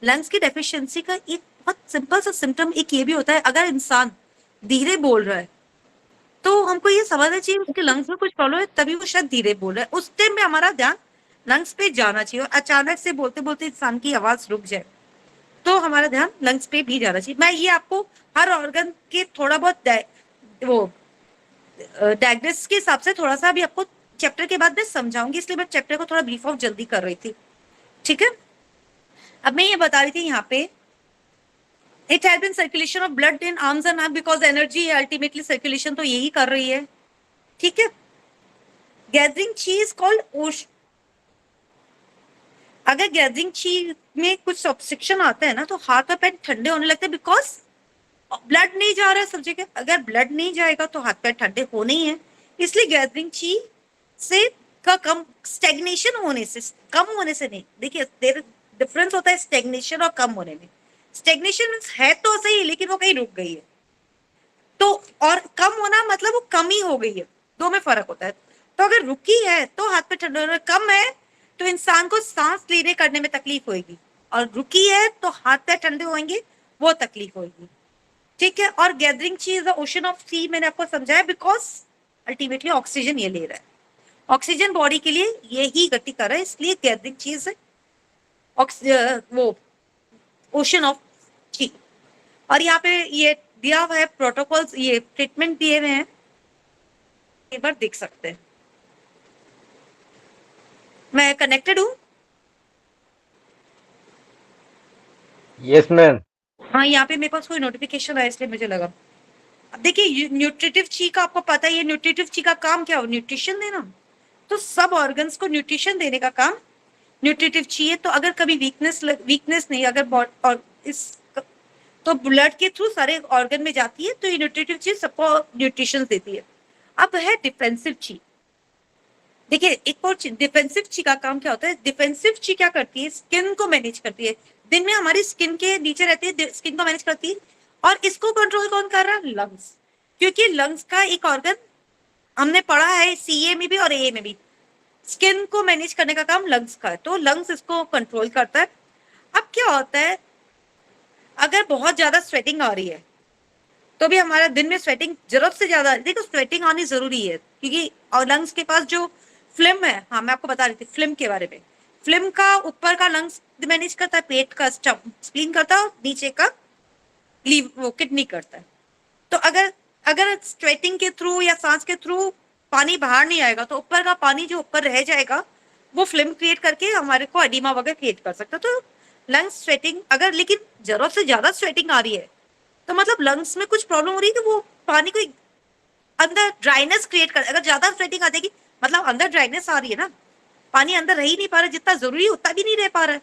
लंग्स की डेफिशिएंसी का एक बहुत सिंपल सा सिम्टम एक ये भी होता है, अगर इंसान धीरे बोल रहा है तो हमको ये समझना चाहिए उसके लंग्स में कुछ प्रॉब्लम है, तभी वो शायद धीरे बोल रहा है, उस टाइम में हमारा ध्यान लंग्स पे जाना चाहिए। और अचानक से बोलते बोलते इंसान की आवाज रुक जाए तो हमारा ध्यान लंग्स पे भी जाना चाहिए। मैं ये आपको हर ऑर्गन के थोड़ा बहुत वो डायग्नोसिस के हिसाब से थोड़ा सा भी आपको चैप्टर के बाद में समझाऊंगी, इसलिए मैं चैप्टर को थोड़ा ब्रीफ ऑफ जल्दी कर रही थी, ठीक है। अब मैं ये बता रही थी यहाँ पे, it help in circulation of blood in arms and hand, because energy है अल्टीमेटली, सर्कुलेशन तो यही कर रही है, ठीक है। गैदरिंग ची इज कॉल्ड ओश, अगर गैदरिंग ची में कुछ ऑब्स्ट्रक्शन आता है ना तो हाथ और पैर ठंडे होने लगते हैं, बिकॉज ब्लड नहीं जा रहा है सब जगह, अगर ब्लड नहीं जाएगा तो हाथ पैर ठंडे होने ही है, इसलिए गैदरिंग ची से का कम स्टेग्नेशन होने से, कम होने से नहीं, देखिए डिफरेंस होता है स्टेग्नेशन और कम होने में। स्टेग्नेशन है तो सही लेकिन वो कहीं रुक गई है, तो और कम होना मतलब वो कमी हो गई है, दो में फर्क होता है। तो अगर रुकी है तो हाथ पे ठंडे होने, कम है तो इंसान को सांस लेने करने में तकलीफ होगी, और रुकी है तो हाथ पैर ठंडे होंगे, वो तकलीफ होगी, ठीक है। और गैदरिंग ची इज द ओशन ऑफ सी, मैंने आपको समझाया, बिकॉज अल्टीमेटली ऑक्सीजन ये ले रहा है, ऑक्सीजन बॉडी के लिए यही गति कर रहा है, इसलिए गैदरिंग चीज वो ओशन ऑफ ची। और यहाँ पे ये दिया हुआ है प्रोटोकॉल्स, ये ट्रीटमेंट दिए हुए हैं, एक बार देख सकते हैं। मैं कनेक्टेड हूँ? Yes ma'am. हाँ, यहाँ पे मेरे पास कोई नोटिफिकेशन आया इसलिए मुझे लगा। अब देखिए न्यूट्रिटिव ची का आपको पता है, ये न्यूट्रिटिव ची का काम क्या हो, न्यूट्रिशन देना, तो सब ऑर्गन्स को न्यूट्रिशन देने का काम न्यूट्रिटिव चाहिए, तो अगर कभी वीकनेस नहीं, अगर और इस तो ब्लड के थ्रू सारे ऑर्गन में जाती है, तो ये न्यूट्रिटिव चीज सबको न्यूट्रिशन देती है। अब है डिफेंसिव ची। देखिए एक और डिफेंसिव ची का काम क्या होता है, डिफेंसिव ची क्या करती है, स्किन को मैनेज करती है। दिन में हमारी स्किन के नीचे रहती है, स्किन को मैनेज करती है, और इसको कंट्रोल कौन कर रहा है, लंग्स। क्योंकि लंग्स का एक ऑर्गन हमने पढ़ा है सीए में भी और ए में भी, स्किन को मैनेज करने का काम लंग्स का है, तो लंग्स इसको कंट्रोल करता है। अब क्या होता है, अगर बहुत ज्यादा स्वेटिंग आ रही है तो भी हमारा दिन में स्वेटिंग जरूरत से ज्यादा, देखो स्वेटिंग आनी जरूरी है, क्योंकि और लंग्स के पास जो फिल्म है, हाँ मैं आपको बता रही थी फिल्म के बारे में, फिल्म का ऊपर का लंग्स मैनेज करता है, पेट का स्प्लीन करता है, और नीचे का वो किडनी करता है। तो अगर स्वेटिंग के थ्रू या सांस के थ्रू पानी बाहर नहीं आएगा, तो ऊपर का पानी जो ऊपर रह जाएगा वो फिल्म क्रिएट करके हमारे को एडिमा वगैरह क्रिएट कर सकता है। तो लंग्स स्वेटिंग, अगर लेकिन जरूरत से ज्यादा स्वेटिंग आ रही है तो मतलब लंग्स में कुछ प्रॉब्लम हो रही है, तो वो पानी को अंदर ड्राइनेस क्रिएट कर, अगर ज्यादा स्वेटिंग आ जाएगी मतलब अंदर ड्राइनेस आ रही है ना, पानी अंदर रह ही नहीं पा रहा, जितना जरूरी है उतना भी नहीं रह पा रहा है।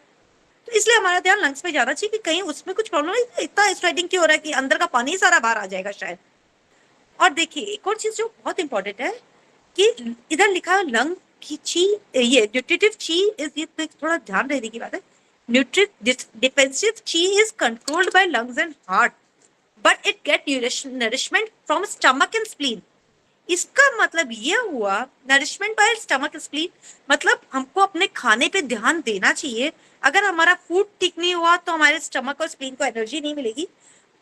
तो इसलिए हमारा ध्यान लंग्स पे जाना चाहिए कि कहीं उसमें कुछ प्रॉब्लम नहीं, इतना स्वेटिंग क्यों हो रहा है कि अंदर का पानी सारा बाहर आ जाएगा शायद। और देखिए एक और चीज जो बहुत इंपॉर्टेंट है कि इधर लिखा है लंग की ची, ये न्यूट्रिटिव ची इज, ये तो थोड़ा ध्यान रहने की बात है, डिफेंसिव ची is controlled by lungs and heart, but it get nourishment from stomach and spleen. इसका मतलब ये हुआ, नरिशमेंट बाय स्टमक स्प्लीन, मतलब हमको अपने खाने पे ध्यान देना चाहिए। अगर हमारा फूड ठीक नहीं हुआ तो हमारे स्टमक और स्प्लीन को एनर्जी नहीं मिलेगी।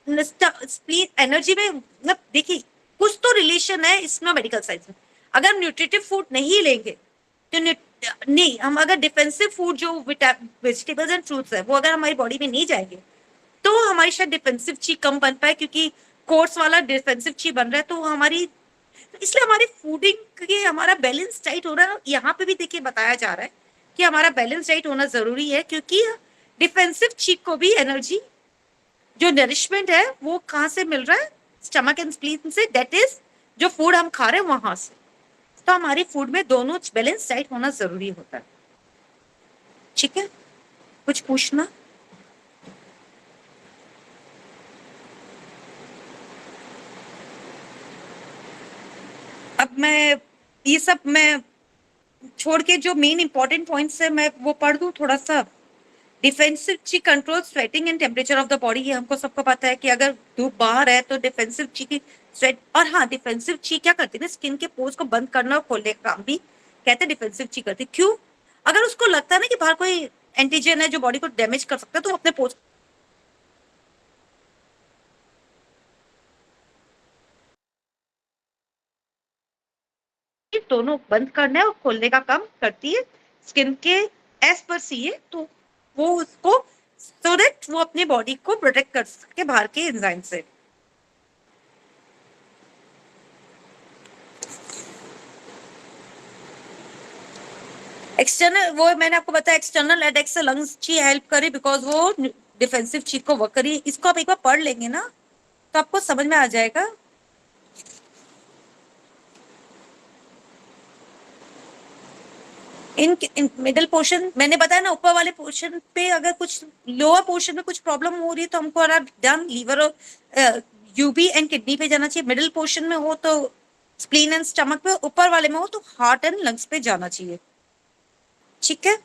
स्प्लीन एनर्जी में मतलब देखिए कुछ तो रिलेशन है इसमें मेडिकल साइंस में। अगर हम न्यूट्रिटिव फूड नहीं लेंगे तो नहीं, हम अगर डिफेंसिव फूड जो वेजिटेबल्स एंड फ्रूट्स है वो अगर हमारी बॉडी में नहीं जाएंगे तो हमारी शायद डिफेंसिव ची कम बन पाए, क्योंकि कोर्स वाला डिफेंसिव ची बन रहा है, तो हमारी, इसलिए हमारी फूडिंग के हमारा बैलेंस डाइट हो रहा है। यहाँ पे भी देखिए बताया जा रहा है कि हमारा बैलेंस डाइट होना जरूरी है, क्योंकि डिफेंसिव चीक को भी एनर्जी जो नरिशमेंट है वो कहाँ से मिल रहा है, स्टमक एंड स्प्लीन से, दैट इज जो फूड हम खा रहे हैं वहां से। तो हमारी फूड में दोनों बैलेंस डाइट होना जरूरी होता है। ठीक है, कुछ पूछना? अब मैं ये सब मैं छोड़ के जो मेन इंपॉर्टेंट पॉइंट्स है मैं वो पढ़ दूं थोड़ा सा। डिफेंसिव ची control sweating and temperature of the body, ये हमको सबको पता है कि अगर धूप बाहर है तो डिफेंसिव ची की स्वेट, और हाँ डिफेंसिव ची क्या करती है ना, स्किन के पोर्स को बंद करना और खोलने का काम भी कहते हैं डिफेंसिव ची करती है। क्यों? अगर उसको लगता है ना कि बाहर कोई एंटीजन है जो बॉडी को डैमेज कर सकता है, तो अपने पोर्स दोनों बंद करने और खोलने का काम करती है स्किन के एज पर सीए, तो वो उसको सो दैट वो अपनी बॉडी को प्रोटेक्ट कर सके बाहर के एंजाइम से। एक्सटर्नल, वो मैंने आपको बताया एक्सटर्नल अटैक से लंग्स ची हेल्प करे, बिकॉज वो डिफेंसिव चीज को वर्क करी। इसको आप एक बार पढ़ लेंगे ना तो आपको समझ में आ जाएगा। इन मिडिल पोर्शन मैंने बताया ना, ऊपर वाले पोर्शन पे अगर कुछ लोअर पोर्शन में कुछ प्रॉब्लम हो रही है तो हमको ध्यान लीवर और यूबी एंड किडनी पे जाना चाहिए। मिडिल पोर्शन में हो तो स्प्लीन एंड स्टमक पे, ऊपर वाले में हो तो हार्ट एंड लंग्स पे जाना चाहिए। ठीक है,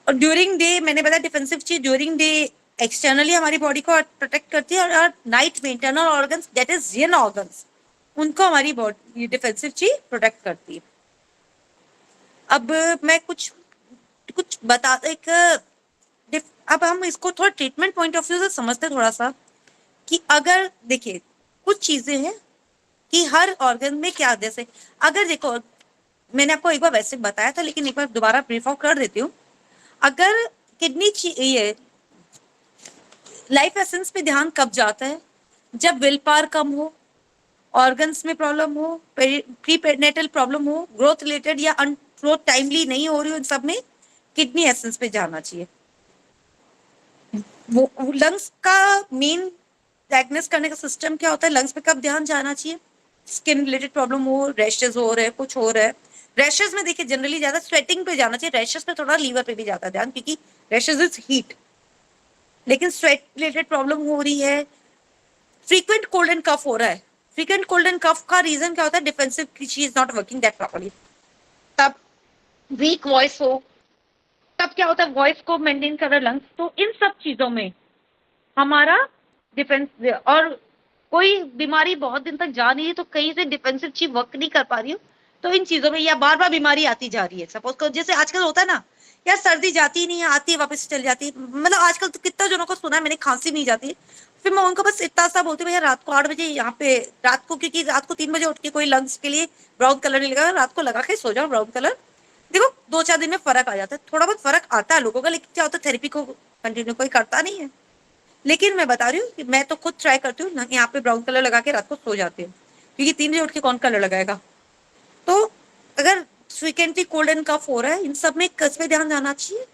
और ड्यूरिंग डे मैंने बताया डिफेंसिव चीज ड्यूरिंग डे एक्सटर्नली हमारी बॉडी को प्रोटेक्ट करती है, और नाइट में internal organs that is real organs उनको हमारी बॉडी डिफेंसिव चीज प्रोटेक्ट करती है। अब मैं कुछ बता एक, अब हम इसको थोड़ा ट्रीटमेंट पॉइंट ऑफ व्यू से समझते थोड़ा सा कि अगर देखिए कुछ चीजें हैं कि हर ऑर्गन में क्या, जैसे अगर देखो मैंने आपको एक बार वैसे बताया था लेकिन एक बार दोबारा ब्रीफ आउट कर देती हूँ। अगर किडनी ये लाइफ एसेंस पे ध्यान कब जाता है, जब विल पावर कम हो, ऑर्गन्स में प्रॉब्लम हो, प्रीपेनेटल प्रॉब्लम हो, ग्रोथ रिलेटेड या ग्रोथ टाइमली नहीं हो रही हो, इन सब में किडनी एसेंस पे जाना चाहिए। वो लंग्स का मेन डायग्नोस करने का सिस्टम क्या होता है, लंग्स पे कब ध्यान जाना चाहिए, स्किन रिलेटेड प्रॉब्लम हो, रैशेस हो रहे हैं, कुछ हो रहा है रैशेस में देखिए जनरली ज्यादा स्वेटिंग पे जाना चाहिए, रैशेस में थोड़ा लीवर पे भी जाता है ध्यान, क्योंकि रैशेस इज हीट। लेकिन स्वेट रिलेटेड प्रॉब्लम हो रही है, फ्रीक्वेंट कोल्ड एंड कफ हो रहा है। फ्रीक्वेंट कोल्ड एंड कफ का रीजन क्या होता है? Defensive she is not working that properly. तब वीक वॉइस हो, तब क्या होता है? वॉइस को मेंटेन कर रहा है लंग्स। तो इन सब चीजों में हमारा डिफेंस, और कोई बीमारी बहुत दिन तक जा नहीं है तो कहीं से डिफेंसिव चीज वर्क नहीं कर पा रही हो, तो इन चीजों में या बार बार बीमारी आती जा रही है। सपोज करो जैसे आजकल होता है ना यार, सर्दी जाती ही नहीं है, आती है वापस चल जाती है। मतलब आजकल तो कितना जनों को सुना है मैंने, खांसी नहीं जाती है। फिर मैं उनको बस इतना सा बोलती हूँ, भैया रात को 8 बजे यहाँ पे, रात को, क्योंकि रात को 3 बजे उठ के कोई लंग्स के लिए ब्राउन कलर नहीं लगा, रात को लगा के सो जाओ ब्राउन कलर, देखो 2-4 दिन में फर्क आ जाता है। थोड़ा बहुत फर्क आता है लोगों का, लेकिन क्या होता है थेरेपी को कंटिन्यू कोई करता नहीं है। लेकिन मैं बता रही हूँ कि मैं तो खुद ट्राई करती हूँ, यहाँ पे ब्राउन कलर लगा के रात को सो जाती हूँ, क्योंकि 3 बजे उठ के कौन कलर लगाएगा। तो अगर फ्रीक्वेंटली कोल्ड एंड कफ हो रहा है, इन सब में किस पे ध्यान जाना चाहिए?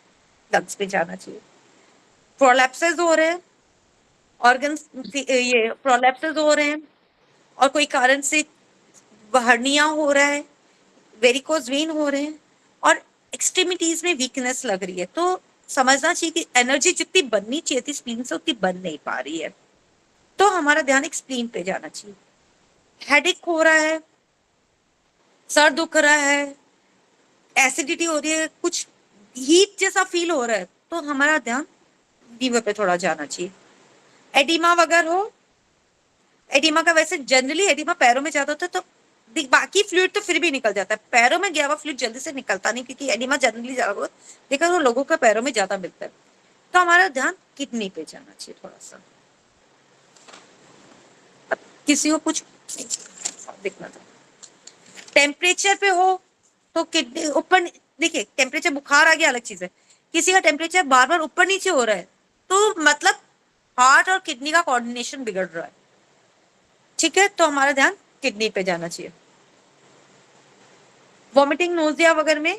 लंग्स पे जाना चाहिए। प्रोलैप्सेस हो रहे हैं, ऑर्गन्स ये प्रोलैप्सेस हो रहे हैं, और कोई कारण से हर्निया हो रहा है, वेरिकोज वेन हो रहे हैं, और एक्सट्रीमिटीज में वीकनेस लग रही है, तो समझना चाहिए कि एनर्जी जितनी बननी चाहिए थी स्प्लीन से उतनी बन नहीं पा रही है। तो हमारा ध्यान एक स्प्लीन पे जाना चाहिए। हेडेक हो रहा है, सर दुख रहा है, एसिडिटी हो रही है, कुछ हीट जैसा फील हो रहा है, तो हमारा ध्यान लीवर पे थोड़ा जाना चाहिए। एडिमा वगैरह हो, एडिमा का वैसे जनरली एडिमा पैरों में ज्यादा होता है, तो बाकी फ्लूइड तो फिर भी निकल जाता है, पैरों में गया हुआ फ्लूइड जल्दी से निकलता नहीं, क्योंकि एडिमा जनरली ज्यादा लेकिन वो लोगों का पैरों में ज्यादा मिलता है। तो हमारा ध्यान किडनी पे जाना चाहिए थोड़ा सा। अब किसी को कुछ दिखना था, टेम्परेचर पे हो तो किडनी ऊपर, देखिए टेम्परेचर बुखार आ गया अलग चीज है, किसी का टेम्परेचर बार बार ऊपर नीचे हो रहा है तो मतलब हार्ट और किडनी का कोऑर्डिनेशन बिगड़ रहा है, ठीक है, तो हमारा ध्यान किडनी पे जाना चाहिए। वॉमिटिंग नोजिया वगैरह में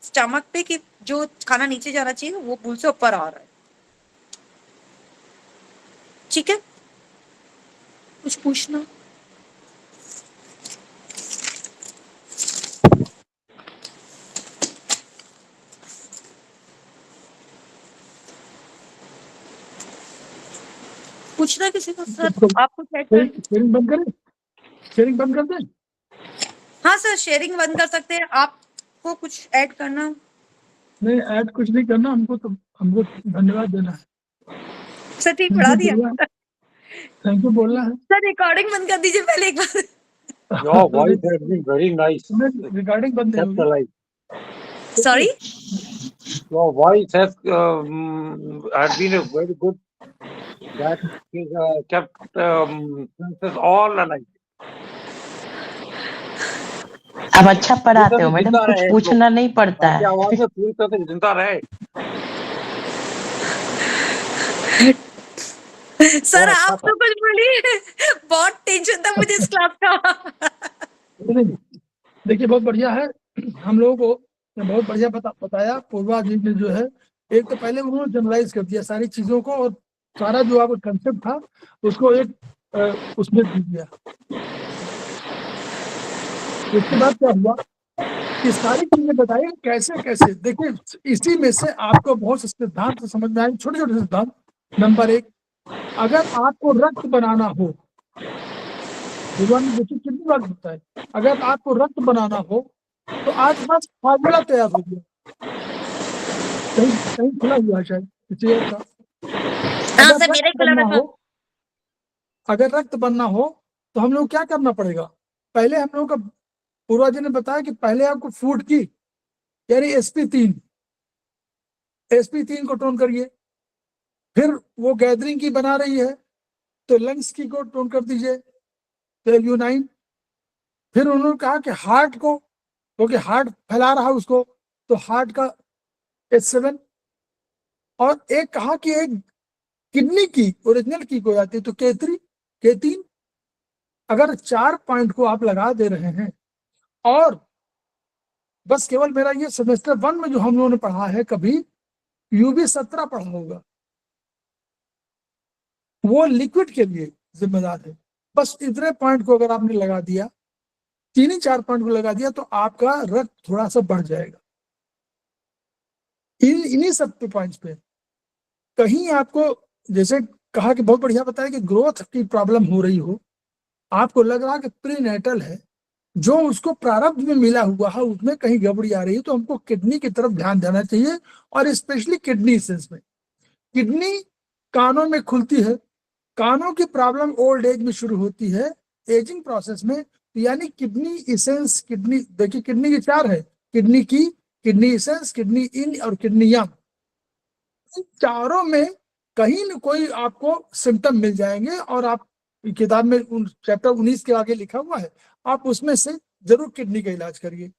स्टमक पे कि जो खाना नीचे जाना चाहिए वो भूल से ऊपर आ रहा है, ठीक है। कुछ पूछना? पूछना किसी को? सर आपको चेक कर, शेयरिंग बंद करें, शेयरिंग बंद कर दें? हाँ सर शेयरिंग बंद कर सकते हैं। आपको कुछ ऐड करना? नहीं, ऐड कुछ नहीं करना, हमको धन्यवाद देना है। सर ठीक पढ़ा दिया। थैंक यू बोलना है। सर रिकॉर्डिंग बंद कर दीजिए पहले एक बार। Your voice has been very nice. Recording बंद नहीं Kept होगी। alive. Sorry, Your voice has been a very good. That is kept senses all alive. अब अच्छा पढ़ाते हो जिंदा मैडम, कुछ रहे पूछना नहीं पड़ता आपकी है। आवाज में पूरी तरह से जिंदा रहे। सर बहुत अच्छा आप तो कुछ बोलिए, बहुत टेंशन था मुझे इस क्लास का। नहीं, देखिए बहुत बढ़िया है, हम लोगों को बहुत बढ़िया बताया पूर्वा जी ने जो है। एक तो पहले उन्होंने जनरलाइज कर दिया सारी चीजों को, और सारा जो आपका कंसेप्ट था उसको एक उसमें दे दिया। उसके बाद क्या हुआ कि सारी चीजें बताई कैसे कैसे। देखिए इसी में से आपको बहुत से सिद्धांत समझ में आए, छोटे छोटे सिद्धांत। नंबर 1, अगर आपको रक्त बनाना हो, भगवान ने देखिए कितनी बार होता है, अगर आपको रक्त बनाना हो तो आज बस फार्मूला तैयार हो गया, कहीं कहीं खुला हुआ है शायद किसी और का। हाँ सर मेरे बनना हो, अगर रक्त बनना हो तो हम लोग क्या करना पड़ेगा? पहले हम लोग का पूर्वा जी ने बताया कि पहले आपको फूड की यानी sp3 को टोन करिए, फिर वो गैदरिंग की बना रही है तो लंग्स की को टोन कर दीजिए तो LU9। फिर उन्होंने कहा कि हार्ट को, क्योंकि हार्ट फैला रहा है उसको, तो हार्ट का H7। और एक कहा कि एक किडनी की ओरिजिनल की को जाती है तो K3। अगर 4 पॉइंट को आप लगा दे रहे हैं, और बस केवल मेरा ये सेमेस्टर 1 में जो हम लोगों ने पढ़ा है, कभी UB17 पढ़ा होगा, वो लिक्विड के लिए जिम्मेदार है। बस इतने पॉइंट को अगर आपने लगा दिया तीन ही 4 पॉइंट को लगा दिया तो आपका रक्त थोड़ा सा बढ़ जाएगा। इन्हीं सब पे पॉइंट्स पे कहीं आपको, जैसे कहा कि बहुत बढ़िया बताया कि ग्रोथ की प्रॉब्लम हो रही हो, आपको लग रहा है कि प्रीनेटल है, जो उसको प्रारब्ध में मिला हुआ है उसमें कहीं गड़बड़ी आ रही है, तो हमको किडनी की तरफ ध्यान देना चाहिए। और स्पेशली किडनी सेंस में, किडनी कानों में खुलती है, कानों की प्रॉब्लम ओल्ड एज में शुरू होती है, एजिंग प्रोसेस में। यानी किडनी इसेंस, किडनी देखिए किडनी की 4 है, किडनी की, किडनी इसेंस, किडनी इन और किडनी यंग। इन चारों में कहीं न कोई आपको सिम्टम मिल जाएंगे, और आप किताब में चैप्टर 19 के आगे लिखा हुआ है, आप उसमें से जरूर किडनी का इलाज करिए।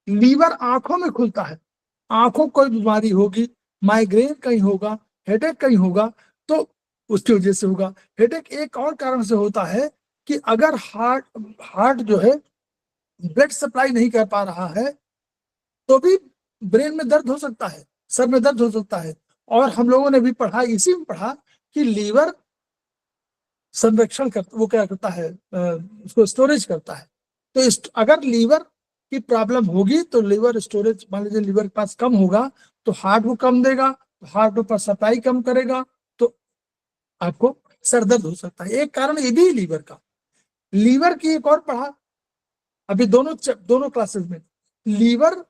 लीवर आंखों में खुलता है, आंखों को कोई बीमारी होगी, माइग्रेन कहीं होगा, हेडेक कहीं होगा, तो उसकी वजह से होगा। हेडेक एक और कारण से होता है कि अगर हार्ट जो है ब्लड सप्लाई नहीं कर पा रहा है, तो भी ब्रेन में दर्द हो सकता है, सर में दर्द हो सकता है। और हम लोगों ने भी पढ़ा, इसी में पढ़ा कि लीवर संरक्षण करता, वो क्या करता है, उसको स्टोरेज करता है। तो अगर लीवर की प्रॉब्लम होगी तो लीवर स्टोरेज, मान लीजिए लीवर के पास कम होगा तो हार्ट को कम देगा, तो हार्ट पर सप्लाई कम करेगा, तो आपको सर दर्द हो सकता है। एक कारण ये भी लीवर का। लीवर की एक और पढ़ा अभी दोनों क्लासेस में, लीवर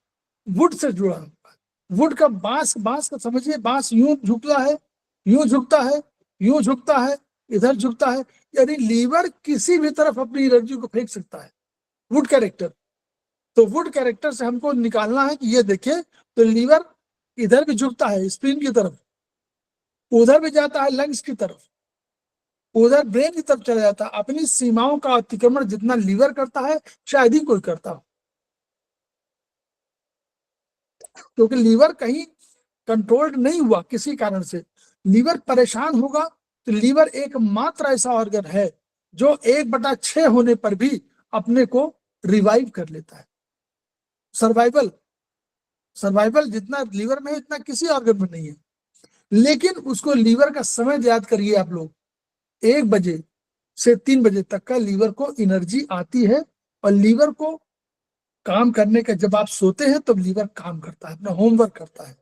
वुड से जुड़ा हुआ है। वुड का बांस का समझिए, बांस यूं झुकता है, यूं झुकता है, यूं झुकता है, इधर झुकता है, यानी लीवर किसी भी तरफ अपनी एनर्जी को फेंक सकता है। वुड कैरेक्टर, तो वुड कैरेक्टर से हमको निकालना है कि ये देखिए, तो लीवर इधर भी झुकता है स्प्लीन की तरफ, उधर भी जाता है लंग्स की तरफ, उधर ब्रेन की तरफ चला जाता है। अपनी सीमाओं का अतिक्रमण जितना लीवर करता है शायद ही कोई करता हो, क्योंकि लीवर कहीं कंट्रोल्ड नहीं हुआ किसी कारण से, लीवर परेशान होगा। तो लीवर एकमात्र ऐसा ऑर्गन है जो 1/6 होने पर भी अपने को रिवाइव कर लेता है। सर्वाइवल जितना लीवर में है इतना किसी ऑर्गन में नहीं है। लेकिन उसको लीवर का समय याद करिए आप लोग, 1 बजे से 3 बजे तक का लीवर को एनर्जी आती है, और लीवर को काम करने का, जब आप सोते हैं तब लीवर काम करता है, अपना होमवर्क करता है,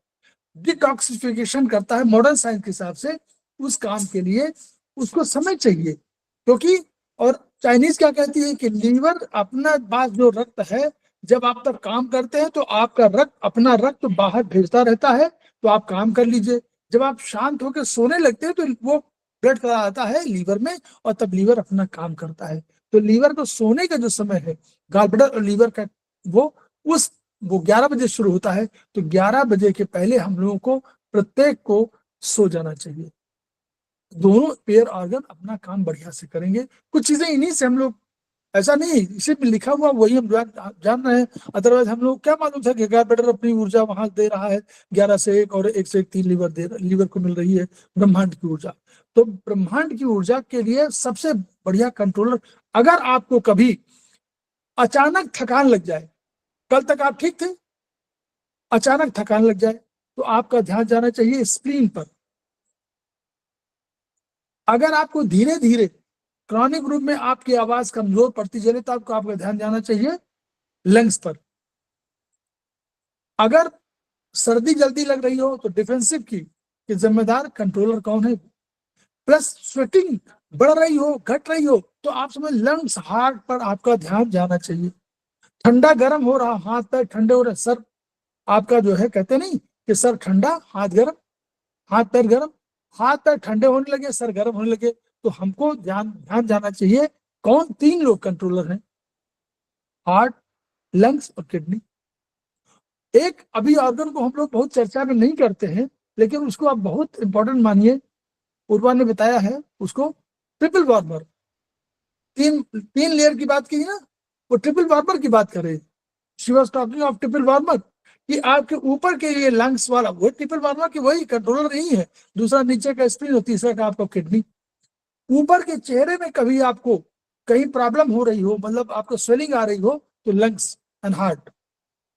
डिटॉक्सिफिकेशन करता है। मॉडर्न साइंस के हिसाब से उस काम के लिए उसको समय चाहिए, क्योंकि और चाइनीज क्या कहती है कि लीवर अपना पास जो रक्त है, जब आप तक काम करते हैं तो आपका रक्त अपना रक्त बाहर भेजता रहता है, तो आप काम कर लीजिए। जब आप शांत होकर सोने लगते हैं तो वो ब्लड चला आता है लीवर में, और तब लीवर अपना काम करता है। तो लीवर को सोने का जो समय है, गॉल ब्लैडर और लीवर का, वो 11 बजे शुरू होता है। तो 11 बजे के पहले हम लोगों को प्रत्येक को सो जाना चाहिए। दोनों पेयर ऑर्गन अपना काम बढ़िया से करेंगे। कुछ चीजें इन्हीं से हम लोग, ऐसा नहीं इसी में लिखा हुआ वही हम जान रहे हैं, अदरवाइज हम लोग क्या मालूम था कि गॉलब्लैडर अपनी ऊर्जा वहां दे रहा है 11 से 1 और 1 से 1 3 लीवर को मिल रही है ब्रह्मांड की ऊर्जा। तो ब्रह्मांड की ऊर्जा के लिए सबसे बढ़िया कंट्रोलर, अगर आपको कभी अचानक थकान लग जाए, कल तक आप ठीक थे, अचानक थकान लग जाए, तो आपका ध्यान जाना चाहिए स्प्लीन पर। अगर आपको धीरे धीरे क्रॉनिक रूप में आपकी आवाज कमजोर पड़ती चले, तो आपका ध्यान जाना चाहिए लंग्स पर। अगर सर्दी जल्दी लग रही हो तो डिफेंसिव की जिम्मेदार कंट्रोलर कौन है। प्लस स्वेटिंग बढ़ रही हो, घट रही हो, तो आप समझ लंग्स, हार्ट पर आपका ध्यान जाना चाहिए। ठंडा गर्म हो रहा, हाथ पैर ठंडे हो रहे, सर आपका जो है, कहते नहीं कि सर ठंडा हाथ गर्म, हाथ पैर गर्म, हाथ पैर ठंडे होने लगे, सर गर्म होने लगे, तो हमको ध्यान जाना चाहिए कौन 3 लोग कंट्रोलर हैं, हार्ट, लंग्स और किडनी। एक अभी ऑर्गन को हम लोग बहुत चर्चा में नहीं करते हैं, लेकिन उसको आप बहुत इंपॉर्टेंट मानिए। उर्वा ने बताया है उसको, ट्रिपल वार्मर, तीन लेयर की बात की ना, वो ट्रिपल वार्मर की बात कर रहे हैं। She was talking of triple warmer, कि आपके ऊपर के ये लंग्स वाला वो ट्रिपल वार्मर की वही कंट्रोलर नहीं है, दूसरा नीचे का स्प्लीन और तीसरा का आपका किडनी। ऊपर के चेहरे में कभी आपको कहीं प्रॉब्लम हो रही हो, मतलब आपको स्वेलिंग आ रही हो, तो लंग्स एंड हार्ट।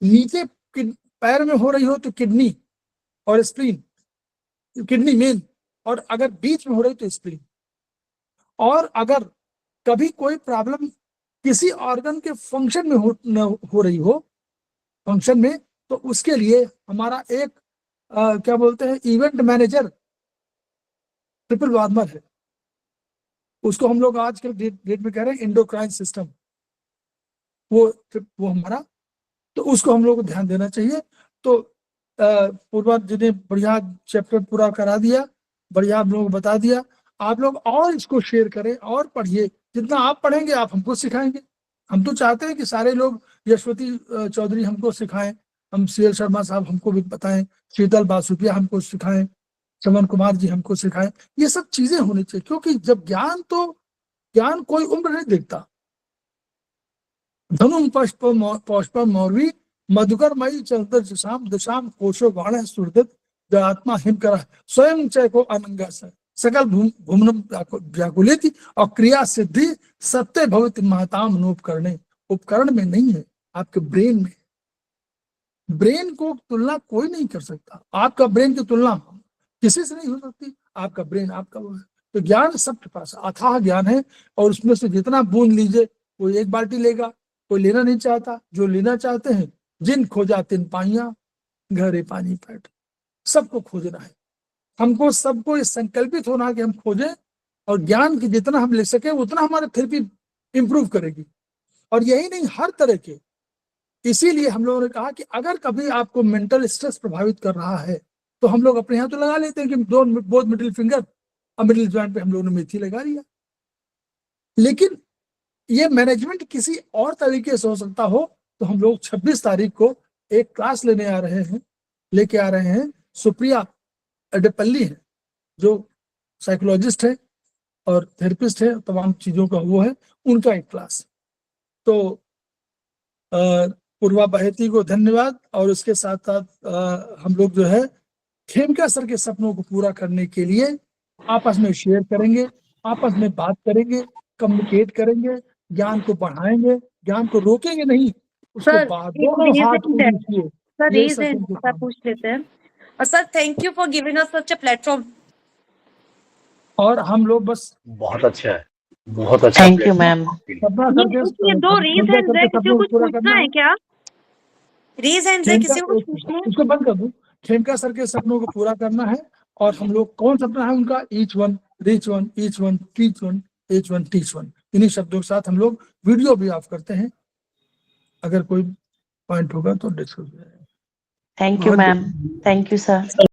नीचे पैर में हो रही हो तो किडनी और स्प्लीन, किडनी मेन, और अगर बीच में हो रही तो स्प्लीन। और अगर कभी कोई प्रॉब्लम किसी ऑर्गन के फंक्शन में हो रही हो फंक्शन में, तो उसके लिए हमारा एक क्या बोलते हैं इवेंट मैनेजर ट्रिपल वार्मर है, उसको हम लोग आजकल डेट में कह रहे हैं एंडोक्राइन सिस्टम, वो हमारा, तो उसको हम लोग को ध्यान देना चाहिए। तो पूर्वा जी ने बढ़िया चैप्टर पूरा करा दिया, बढ़िया आप लोगों को बता दिया। आप लोग और इसको शेयर करें और पढ़िए, जितना आप पढ़ेंगे आप हमको सिखाएंगे। हम तो चाहते हैं कि सारे लोग, यशवती चौधरी हमको सिखाएं, हम CL शर्मा साहब हमको भी बताएं, शीतल बासुकिया हमको सिखाएं, चमन कुमार जी हमको सिखाएं। ये सब चीजें होनी चाहिए, क्योंकि जब ज्ञान कोई उम्र नहीं देखता। धनु पुष्प मौर्वी मधुकर मई चंद्र दिशाम दिशाम कोशो बाण सुहृद आत्मा हिम करा स्वयं चय को अनंगा सकल भूमनम व्याकुलित और क्रिया सिद्धि सत्य भवति महताम अनुपकरणे। उपकरण में नहीं है, आपके ब्रेन में। ब्रेन को तुलना कोई नहीं कर सकता, आपका ब्रेन की तुलना किसी से नहीं हो सकती। आपका ब्रेन आपका वो है। तो ज्ञान सबके पास अथाह ज्ञान है, और उसमें से जितना बूंद लीजिए, कोई एक बाल्टी लेगा, कोई लेना नहीं चाहता। जो लेना चाहते हैं, जिन खोजा तिन पाइया घरे पानी पैठ, सबको खोजना है। हमको सबको इस संकल्पित होना है कि हम खोजें, और ज्ञान की जितना हम ले सके उतना हमारी थेरेपी इंप्रूव करेगी। और यही नहीं, हर तरह के। इसीलिए हम लोगों ने कहा कि अगर कभी आपको मेंटल स्ट्रेस प्रभावित कर रहा है, तो हम लोग अपने यहाँ तो लगा लेते हैं कि बोथ मिडिल फिंगर और मिडिल जॉइंट पे हम लोगों ने मेथी लगा लिया। लेकिन ये मैनेजमेंट किसी और तरीके से हो सकता हो, तो हम लोग 26 तारीख को एक क्लास लेके आ रहे हैं। सुप्रिया अडेपल्ली है, जो साइकोलॉजिस्ट है और थेरेपिस्ट है, तमाम चीजों का वो है, उनका एक क्लास। तो पूर्वा बहेती को धन्यवाद। और उसके साथ साथ हम लोग जो है खेमका सर के सपनों को पूरा करने के लिए आपस में शेयर करेंगे, आपस में बात करेंगे, कम्युनिकेट करेंगे, ज्ञान को बढ़ाएंगे, ज्ञान को रोकेंगे नहीं, उसको सर, दोनों हाथ ऊंचे। सर ये रेज सचिन हैंड को सर पूछ लेते हैं। और sir thank you for giving us such a platform. और हम लोग बस बहुत अच्छा है, बहुत अच्छा। Thank you ma'am. सपना करके ये दो रेज हैंड है, किसी को कुछ पूरा पूछना करना है क्या? रेज हैंड है, किसी को कुछ पूछना है? उसको बंद कर दूं। खेमका सर के सपनों को पूरा करना है, और हम लोग कौन सपना है उनका, each one reach one, each one teach one, each one teach one. इन्हीं शब्दों के साथ हम लोग वीडियो भी ऑफ करते हैं। अगर कोई पॉइंट होगा तो डिस्कस करें। Thank you ma'am. Thank you sir.